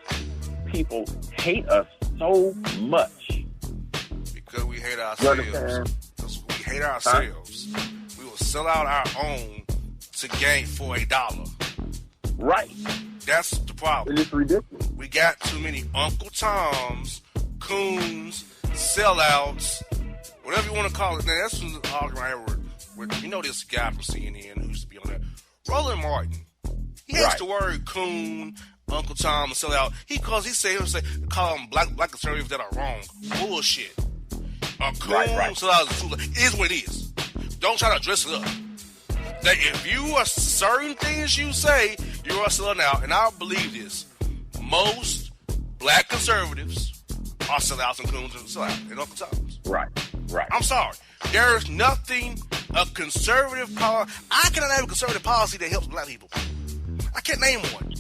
people hate us so much? Because we hate ourselves. Because we hate ourselves. Huh? We will sell out our own to gain for $1. Right. That's the problem. It's ridiculous. We got too many Uncle Toms, coons, sellouts, whatever you want to call it. Now, that's the argument I had with, you know, this guy from CNN who used to be on that, Roland Martin. He hates the word coon, Uncle Tom, and sellout. He'll call them black conservatives that are wrong. Bullshit. A coon, sellout is what it is. Don't try to dress it up. That if you are certain things you say, you are selling out, and I believe this. Most black conservatives are sellouts and coons and sellouts and Uncle Toms. Right. I'm sorry. There's nothing a conservative policy. I cannot name a conservative policy that helps black people. I can't name one.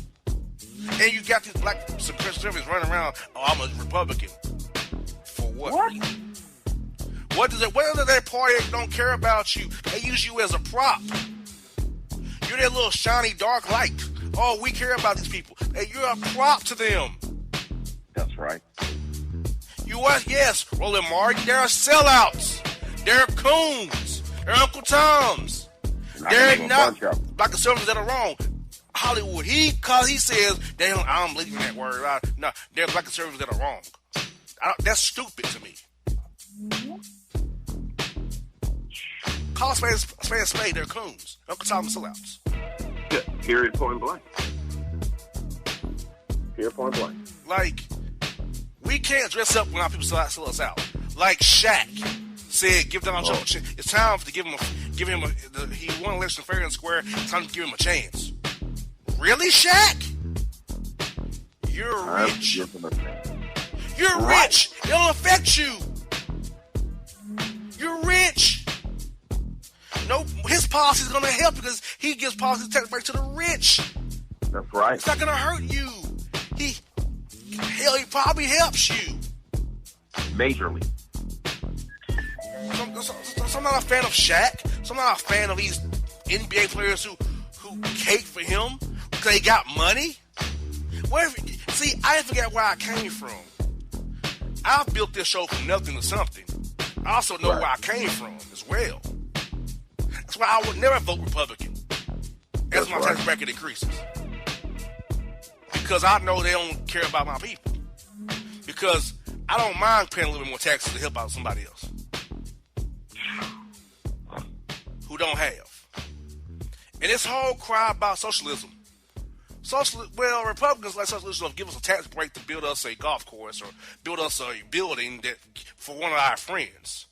And you got these black conservatives running around. Oh, I'm a Republican. For what? What does their party don't care about you? They use you as a prop. You're their little shiny dark light. Oh, we care about these people. Hey, you're a prop to them. That's right. You are, yes, Roland Martin. They're sellouts. They're coons. They're Uncle Toms. They're not black conservatives that are wrong. Hollywood, because he says I don't believe in that word. No, they're black conservatives that are wrong. That's stupid to me. Call a spade, they're coons. Uncle Tom sellouts. Yeah, period, point blank. Period, point blank. Like, we can't dress up when our people sell us out. Like Shaq said, give Donald Trump a chance. It's time to give him he won election fair and square. It's time to give him a chance. Really, Shaq? You're rich. You're rich. It don't affect you. You're rich. No, his policy is going to help because he gives policy tax breaks to the rich. That's right. It's not going to hurt you. He probably helps you. Majorly. So I'm not a fan of Shaq. So I'm not a fan of these NBA players who cake for him because they got money. See, I forget where I came from. I built this show from nothing to something. I also know where I came from as well. That's why I would never vote Republican as my tax bracket increases. Because I know they don't care about my people. Because I don't mind paying a little bit more taxes to help out somebody else who don't have. And this whole cry about socialism. Republicans like socialism give us a tax break to build us a golf course or build us a building that for one of our friends.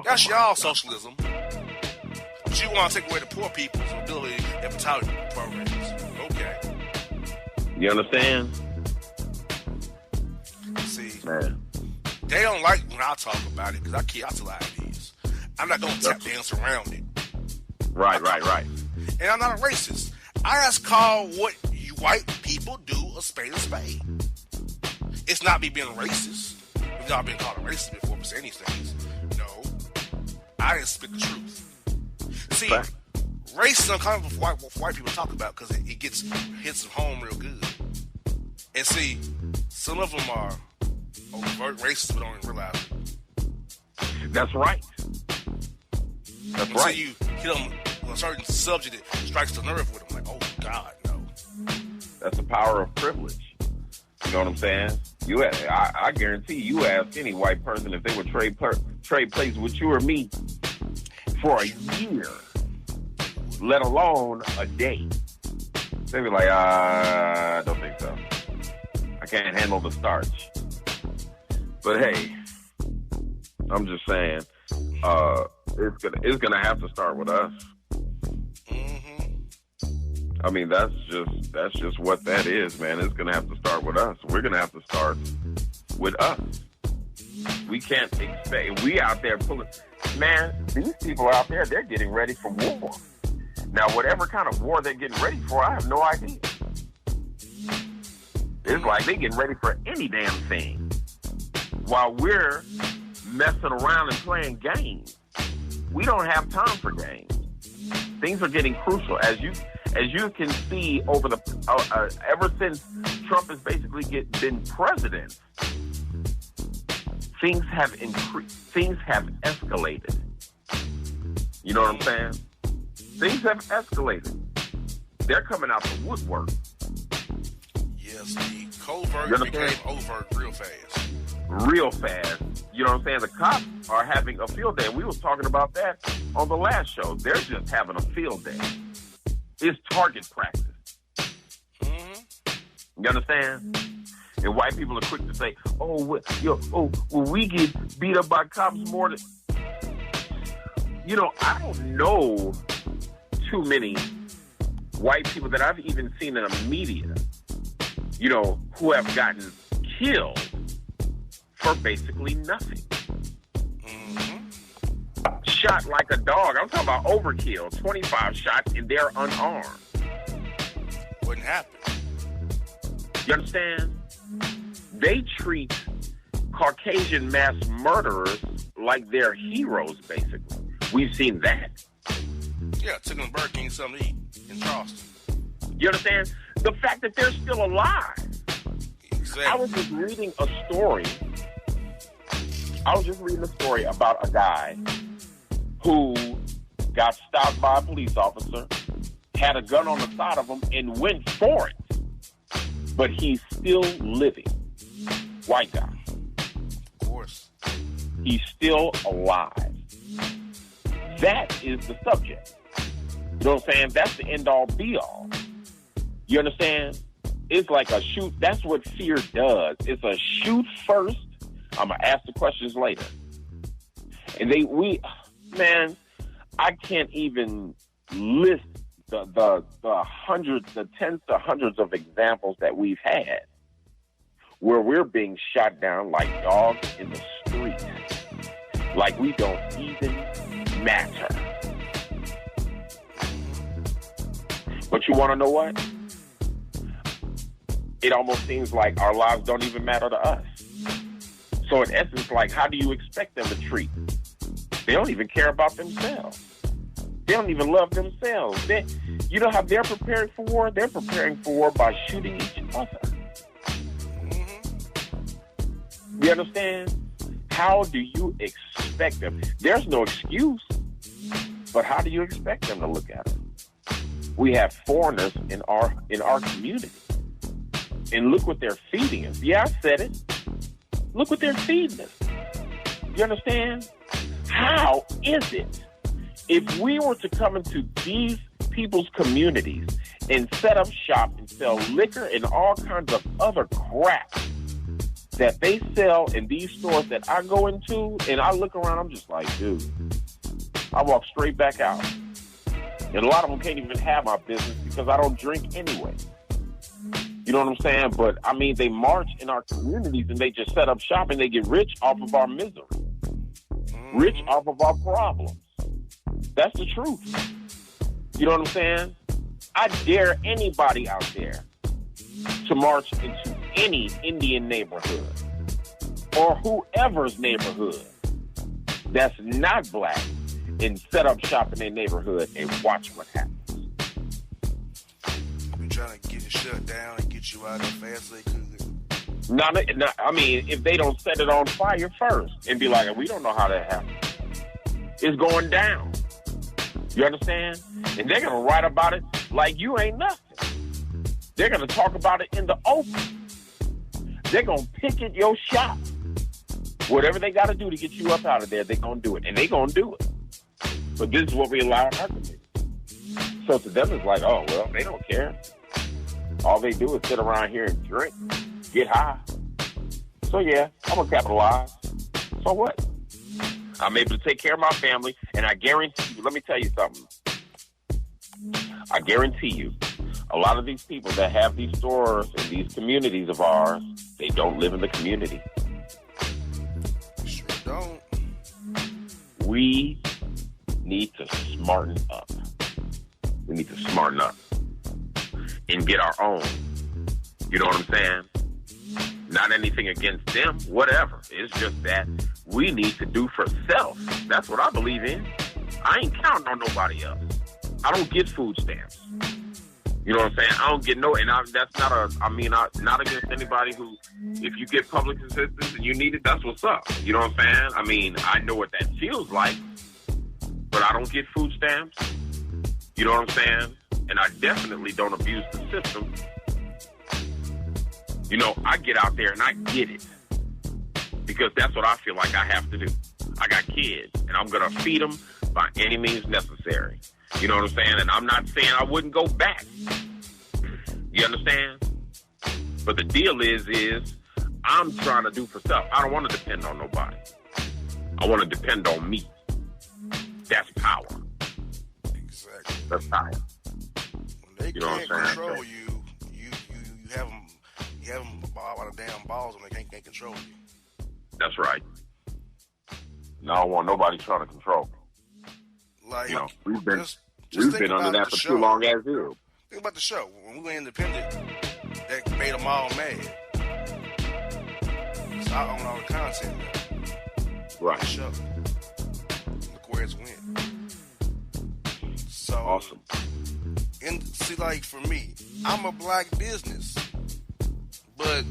That's y'all socialism. But you want to take away the poor people's ability and entitlement programs. Okay. You understand? See, man, they don't like when I talk about it because I tell how it is. I'm not going to tap dance around it. Right. And I'm not a racist. I just call what you white people do a spade. It's not me being racist. We've not been called a racist before for saying these things. No. I didn't speak the truth. See, Fact. racism kind of what white people talk about because it hits them home real good. And see, some of them are overt racist but don't even realize it. That's right. That's Until right. you hit them on a certain subject that strikes the nerve with them, like, oh God, no. That's the power of privilege. You know what I'm saying? I guarantee you ask any white person if they would trade places with you or me for a year, let alone a day. They'd be like, I don't think so. I can't handle the starch. But hey, I'm just saying, it's gonna have to start with us. I mean, that's just what that is, man. It's gonna have to start with us. We're gonna have to start with us. We can't expect. We out there pulling. Man, these people out there, they're getting ready for war. Now, whatever kind of war they're getting ready for, I have no idea. It's like they're getting ready for any damn thing, while we're messing around and playing games. We don't have time for games. Things are getting crucial, as you can see over the ever since Trump has basically been president. Things have increased. Things have escalated. You know what I'm saying? Things have escalated. They're coming out the woodwork. Yes, the covert became overt real fast. Real fast. You know what I'm saying? The cops are having a field day. We was talking about that on the last show. They're just having a field day. It's target practice. You understand? And white people are quick to say, well, we get beat up by cops more than... You know, I don't know too many white people that I've even seen in the media, you know, who have gotten killed for basically nothing. Shot like a dog. I'm talking about overkill. 25 shots and they're unarmed. Wouldn't happen. You understand? They treat Caucasian mass murderers like they're heroes, basically. We've seen that. Yeah, took them to Burger King something to eat in Charleston. You understand? The fact that they're still alive. Exactly. I was just reading a story about a guy who got stopped by a police officer, had a gun on the side of him, and went for it. But he's still living. White guy. Of course. He's still alive. That is the subject. You know what I'm saying? That's the end-all, be-all. You understand? It's like a shoot. That's what fear does. It's a shoot first. I'm going to ask the questions later. And man, I can't even list the hundreds, the tens to hundreds of examples that we've had where we're being shot down like dogs in the street, like we don't even matter. But you want to know what? It almost seems like our lives don't even matter to us. So in essence, like, how do you expect them to treat? They don't even care about themselves. They don't even love themselves. You know how they're preparing for war? They're preparing for war by shooting each other. You understand? How do you expect them? There's no excuse. But how do you expect them to look at it? We have foreigners in our community. And look what they're feeding us. Yeah, I said it. Look what they're feeding us. You understand? How is it if we were to come into these people's communities and set up shop and sell liquor and all kinds of other crap that they sell in these stores that I go into, and I look around, I'm just like, dude, I walk straight back out. And a lot of them can't even have my business because I don't drink anyway. You know what I'm saying? But, I mean, they march in our communities and they just set up shop and they get rich off of our misery. Rich off of our problems. That's the truth. You know what I'm saying? I dare anybody out there to march into any Indian neighborhood or whoever's neighborhood that's not black and set up shop in their neighborhood and watch what happens. We're trying to get it shut down and get you out of there fast as they could. I mean, if they don't set it on fire first and be like, we don't know how that happened. It's going down. You understand? And they're going to write about it like you ain't nothing. They're going to talk about it in the open. They're going to picket your shop. Whatever they got to do to get you up out of there, they're going to do it. And they're going to do it. But this is what we allow in our community. So to them, it's like, oh, well, they don't care. All they do is sit around here and drink, get high. So, yeah, I'm going to capitalize. So what? I'm able to take care of my family, and I guarantee you, let me tell you something. I guarantee you, a lot of these people that have these stores in these communities of ours, they don't live in the community. Sure don't. We need to smarten up. We need to smarten up and get our own. You know what I'm saying? Not anything against them, whatever. It's just that we need to do for self. That's what I believe in. I ain't counting on nobody else. I don't get food stamps. You know what I'm saying? I don't get that's not against anybody who, if you get public assistance and you need it, that's what's up. You know what I'm saying? I mean, I know what that feels like, but I don't get food stamps. You know what I'm saying? And I definitely don't abuse the system. You know, I get out there and I get it because that's what I feel like I have to do. I got kids and I'm going to feed them by any means necessary. You know what I'm saying? And I'm not saying I wouldn't go back. You understand? But the deal is I'm trying to do for self. I don't want to depend on nobody. I want to depend on me. That's power. Exactly. That's power. When they can't control you, you have them by the damn balls when they can't control you. That's right. And I don't want nobody trying to control me. Like, you know, we've been under that for too long as you. Think about the show. When we were independent, that made them all mad. So I own all the content now. Right. The show. Look where it's went. So awesome. And see, like for me, I'm a black business, but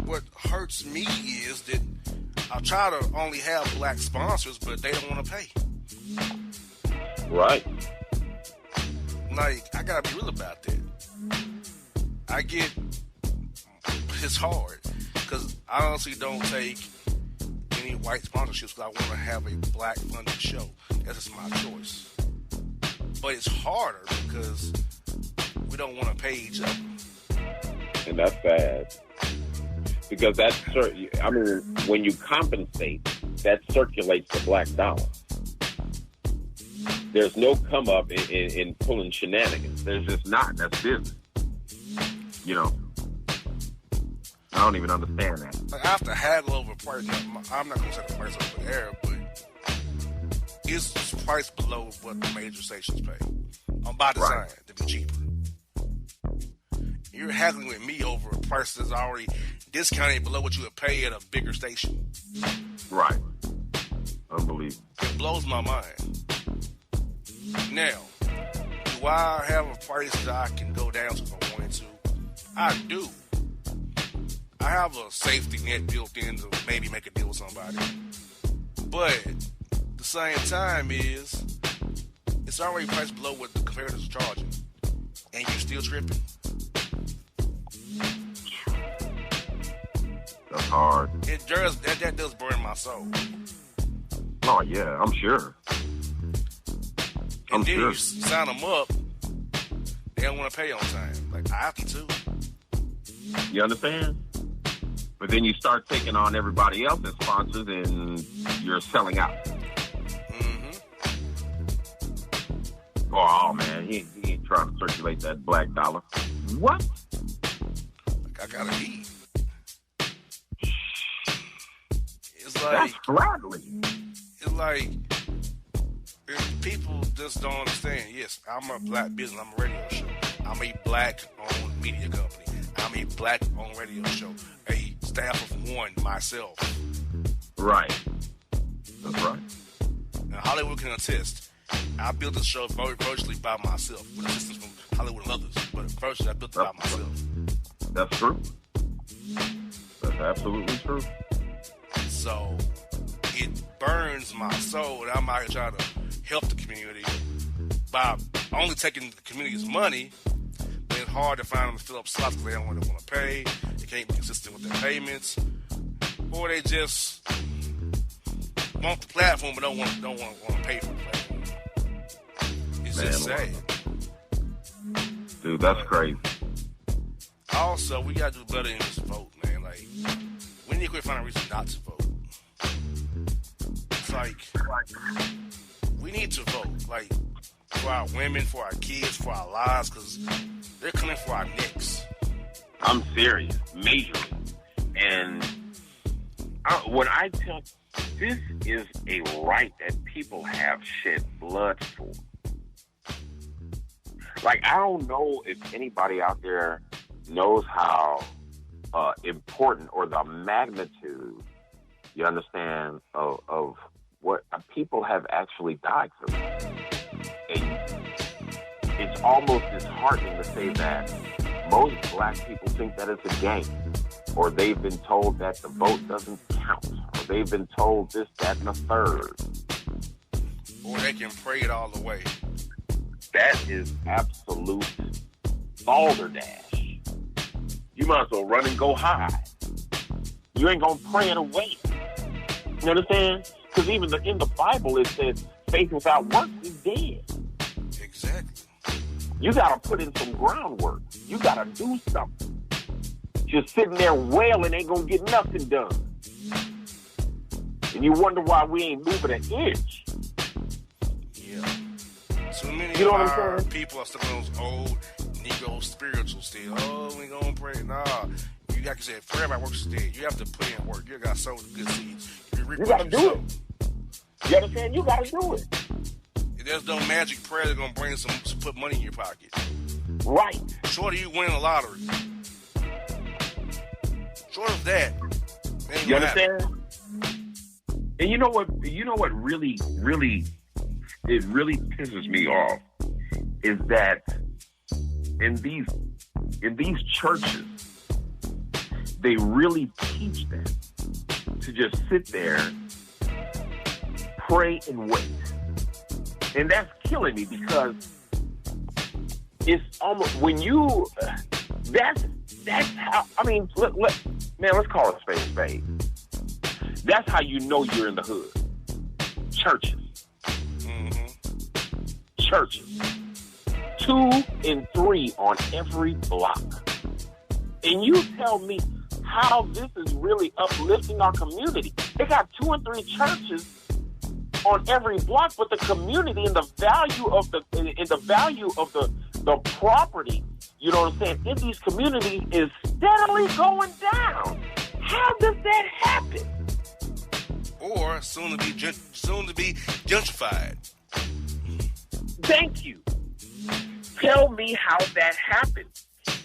what hurts me is that I try to only have black sponsors, but they don't want to pay. Right. Like, I gotta be real about that. I get it's hard because I honestly don't take any white sponsorships because I want to have a black funded show. That's just my choice. But it's harder because we don't want to pay each other. And that's bad. Because that's, I mean, when you compensate, that circulates the black dollar. There's no come up in pulling shenanigans. There's just not. That's business. You know, I don't even understand that. Like, I have to haggle over price. I'm not going to say the price over the air, but it's priced below what the major stations pay. By design, to be cheaper. You're haggling with me over a price that's already discounted below what you would pay at a bigger station. Right. Unbelievable. It blows my mind. Now, do I have a price that I can go down to if I wanted to? I do. I have a safety net built in to maybe make a deal with somebody. But the same time is it's already priced below what the competitors are charging. And you're still tripping. That's hard. That does burn my soul. Oh, yeah, I'm sure. And then you sign them up, they don't want to pay on time. Like, I have to. You understand? But then you start taking on everybody else's sponsors and you're selling out. Mm-hmm. Oh, man, he ain't trying to circulate that black dollar. What? Like, I gotta eat. It's like... That's flattering. It's like... People just don't understand. Yes, I'm a black business. I'm a radio show. I'm a black-owned media company. I'm a black-owned radio show. A staff of one, myself. Right. That's right. Now, Hollywood can attest. I built this show virtually by myself with assistance from Hollywood and others, but virtually I built it by myself. That's true. That's absolutely true. So it burns my soul, and I'm out here trying to help the community by only taking the community's money. But it's hard to find them to fill up slots because they don't want to pay. They can't be consistent with their payments, or they just want the platform but don't want to pay for the platform. It's just sad. Dude, that's crazy. Also, we gotta do better in this vote, man. Like, we need to quit finding a reason not to vote. It's like we need to vote, like, for our women, for our kids, for our lives, because they're coming for our necks. I'm serious, majorly. And when I tell, this is a right that people have shed blood for. Like, I don't know if anybody out there knows how important or the magnitude, you understand, of what people have actually died for. And it's almost disheartening to say that most black people think that it's a game, or they've been told that the vote doesn't count, or they've been told this, that, and the third. Or they can pray it all the way. That is absolute balderdash. You might as well run and go hide. You ain't gonna pray it away. You understand? Because even in the Bible it says faith without works is dead. Exactly. You gotta put in some groundwork. You gotta do something. Just sitting there wailing ain't gonna get nothing done. And you wonder why we ain't moving an inch. Yeah. So many you know of our people are still in those old Negro spirituals still. Oh, we gonna pray. Nah. You got to say, prayer by works is dead. You have to put in work. You got to sow the good seeds. You got to do it. You understand? You got to do it. There's no magic prayer that's going to bring some put money in your pocket. Right. Short of you winning the lottery. Short of that. You understand? And you know what really pisses me off is that in these churches, they really teach them to just sit there, pray and wait. And that's killing me because it's almost when you, that's how, I mean, let's call it a spade. That's how you know you're in the hood. Churches. Mm-hmm. Churches. 2 and 3 on every block. And you tell me how this is really uplifting our community. They got 2 and 3 churches on every block, but the community and the value of the property, you know what I'm saying, in these communities is steadily going down. How does that happen? Or soon to be gentrified. Thank you. Tell me how that happened.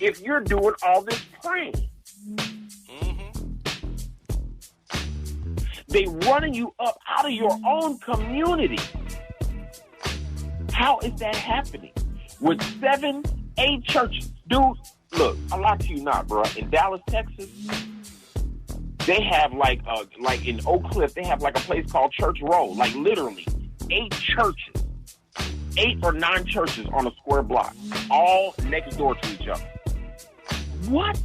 If you're doing all this praying. They running you up out of your own community. How is that happening? With 7, 8 churches. Dude, look, I lie to you not, bro. In Dallas, Texas, they have like in Oak Cliff, they have like a place called Church Row. Like literally 8 churches. 8 or 9 churches on a square block. All next door to each other. What?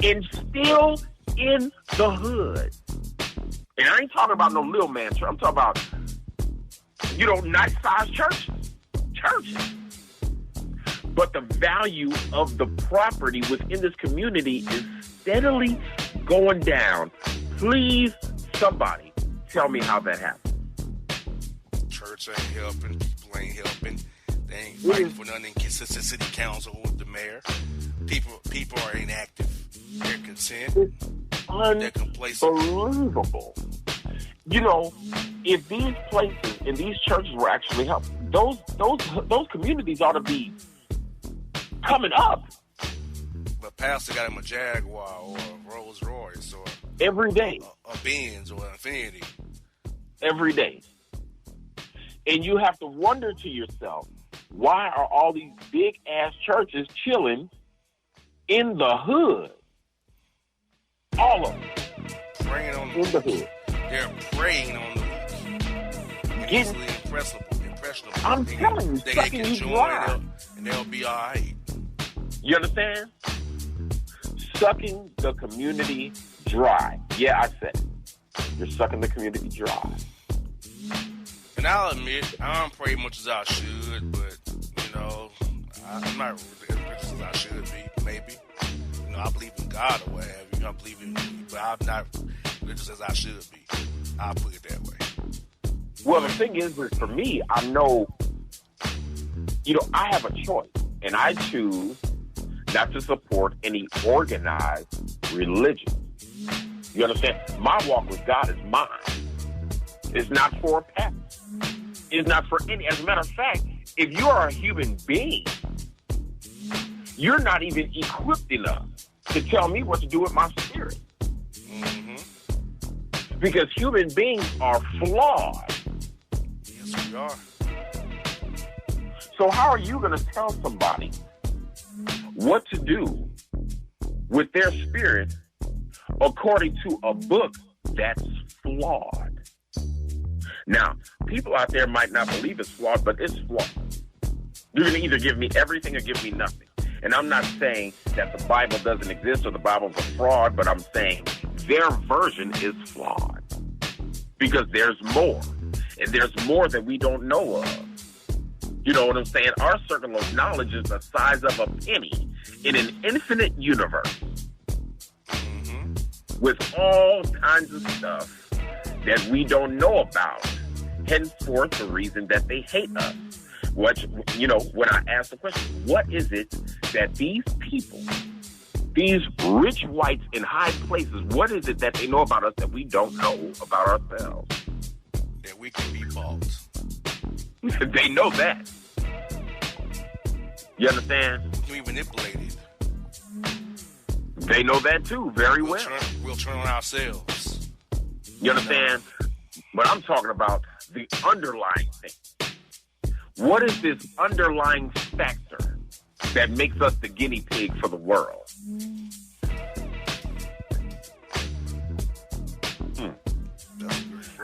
And still in the hood. And I ain't talking about no little man church. I'm talking about, nice sized churches. But the value of the property within this community is steadily going down. Please, somebody, tell me how that happened. Church ain't helping. People ain't helping. They ain't fighting for nothing. Consistent city council with the mayor. People are inactive. They're content. They're complacent. Unbelievable. If these places and these churches were actually helped, those communities ought to be coming up. But pastor got him a Jaguar or a Rolls Royce or every day, a Benz or an Infiniti. every day. And you have to wonder to yourself, why are all these big-ass churches chilling in the hood? All of them. Praying on the In the weak. hood. They're preying on the weak. And Getting- easily impressionable. I'm telling you, they sucking can you join dry. and they'll be all right. You understand? Sucking the community dry. Yeah, I said it. You're sucking the community dry. And I'll admit, I don't pray much as I should, but, you know, I'm not as religious as I should be, maybe. You know, I believe in God or whatever. You know, I believe in me, but I'm not religious as I should be. I'll put it that way. Well, the thing is, for me, I know, you know, I have a choice, and I choose not to support any organized religion. You understand? My walk with God is mine. It's not for a pastor. It's not for any. As a matter of fact, if you are a human being, you're not even equipped enough to tell me what to do with my spirit. Mm-hmm. Because human beings are flawed. Yes, we are. So how are you going to tell somebody what to do with their spirit according to a book that's flawed? Now, people out there might not believe it's flawed, but it's flawed. You're going to either give me everything or give me nothing. And I'm not saying that the Bible doesn't exist or the Bible's a fraud, but I'm saying their version is flawed. Because there's more. And there's more that we don't know of. You know what I'm saying? Our circle of knowledge is the size of a penny in an infinite universe. Mm-hmm. With all kinds of stuff that we don't know about. Henceforth, the reason that they hate us. What, you know, when I ask the question, what is it that these people, these rich whites in high places, what is it that they know about us that we don't know about ourselves? That we can be bought. They know that. You understand? We can be manipulated. They know that too, very well. We'll turn on ourselves. You understand? But I'm talking about the underlying thing. What is this underlying factor that makes us the guinea pig for the world?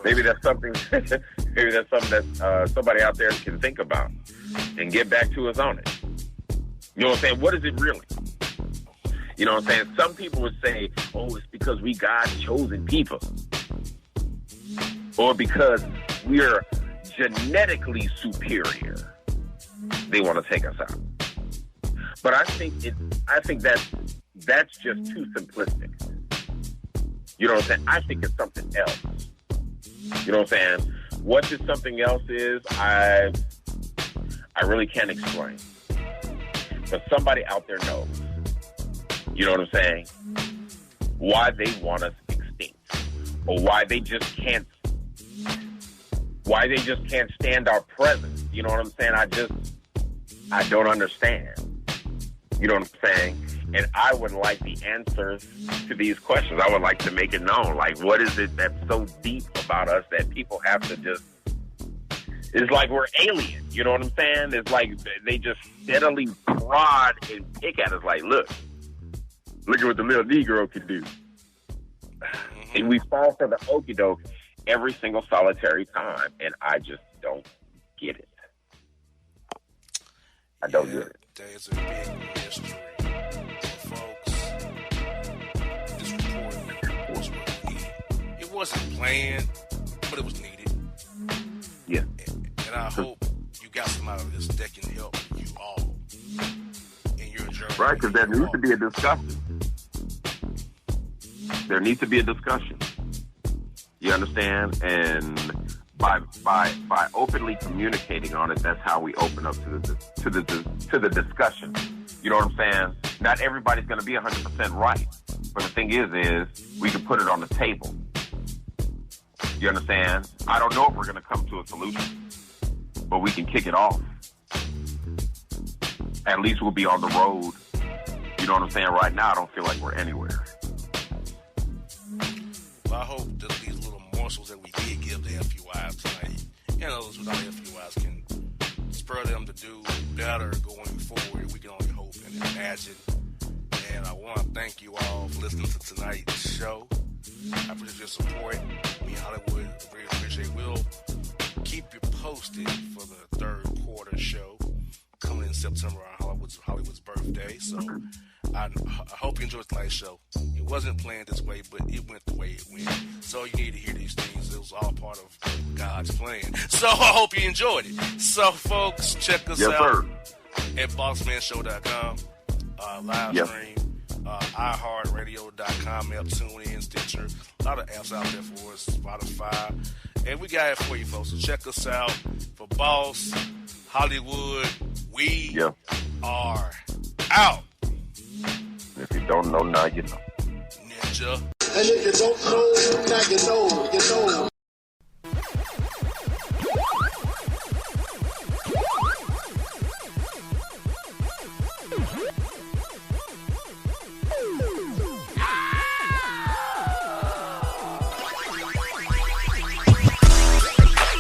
Maybe that's something. Maybe that's something that somebody out there can think about and get back to us on it. You know what I'm saying? What is it really? You know what I'm saying? Some people would say, "Oh, it's because we God's chosen people," or because we're genetically superior. They want to take us out. But I think that's just too simplistic. You know what I'm saying? I think it's something else. You know what I'm saying? What this something else is, I really can't explain. But somebody out there knows. You know what I'm saying? Why they want us extinct. Or why they just can't stand our presence. You know what I'm saying? I don't understand. You know what I'm saying? And I would like the answers to these questions. I would like to make it known. Like, what is it that's so deep about us that people have to just... It's like we're aliens. You know what I'm saying? It's like they just steadily prod and pick at us like, look at what the little Negro can do. And we fall for the okie doke every single solitary time. And I just don't get it. I don't get it. There's a big mystery. Folks, this report was needed. It wasn't planned, but it was needed. Yeah. And I hope you got some out of this that can help you all in your journey. Right, because there needs to be a discussion. There needs to be a discussion. You understand? And by openly communicating on it, that's how we open up to the discussion. You know what I'm saying? Not everybody's going to be 100% right, but the thing is we can put it on the table. You understand? I don't know if we're going to come to a solution, but we can kick it off. At least we'll be on the road. You know what I'm saying? Right now, I don't feel like we're anywhere. Well, I hope that these little commercials that we did give the FUIs tonight, and others without FUIs can spur them to do better going forward. We can only hope and imagine. And I want to thank you all for listening to tonight's show. I appreciate your support. Me and Hollywood really appreciate. We'll keep you posted for the third quarter show coming in September on Hollywood's birthday. So I hope you enjoyed tonight's show. It wasn't planned this way, but it went the way it went. So you need to hear these things. It was all part of God's plan. So I hope you enjoyed it. So folks, check us out at bossmanshow.com, live stream, iHeartRadio.com, app, TuneIn, Stitcher, a lot of apps out there for us, Spotify. And we got it for you folks. So check us out. For Boss, Hollywood, we are out. If you don't know, now you know. Ninja. And if you don't know, now you know, you know.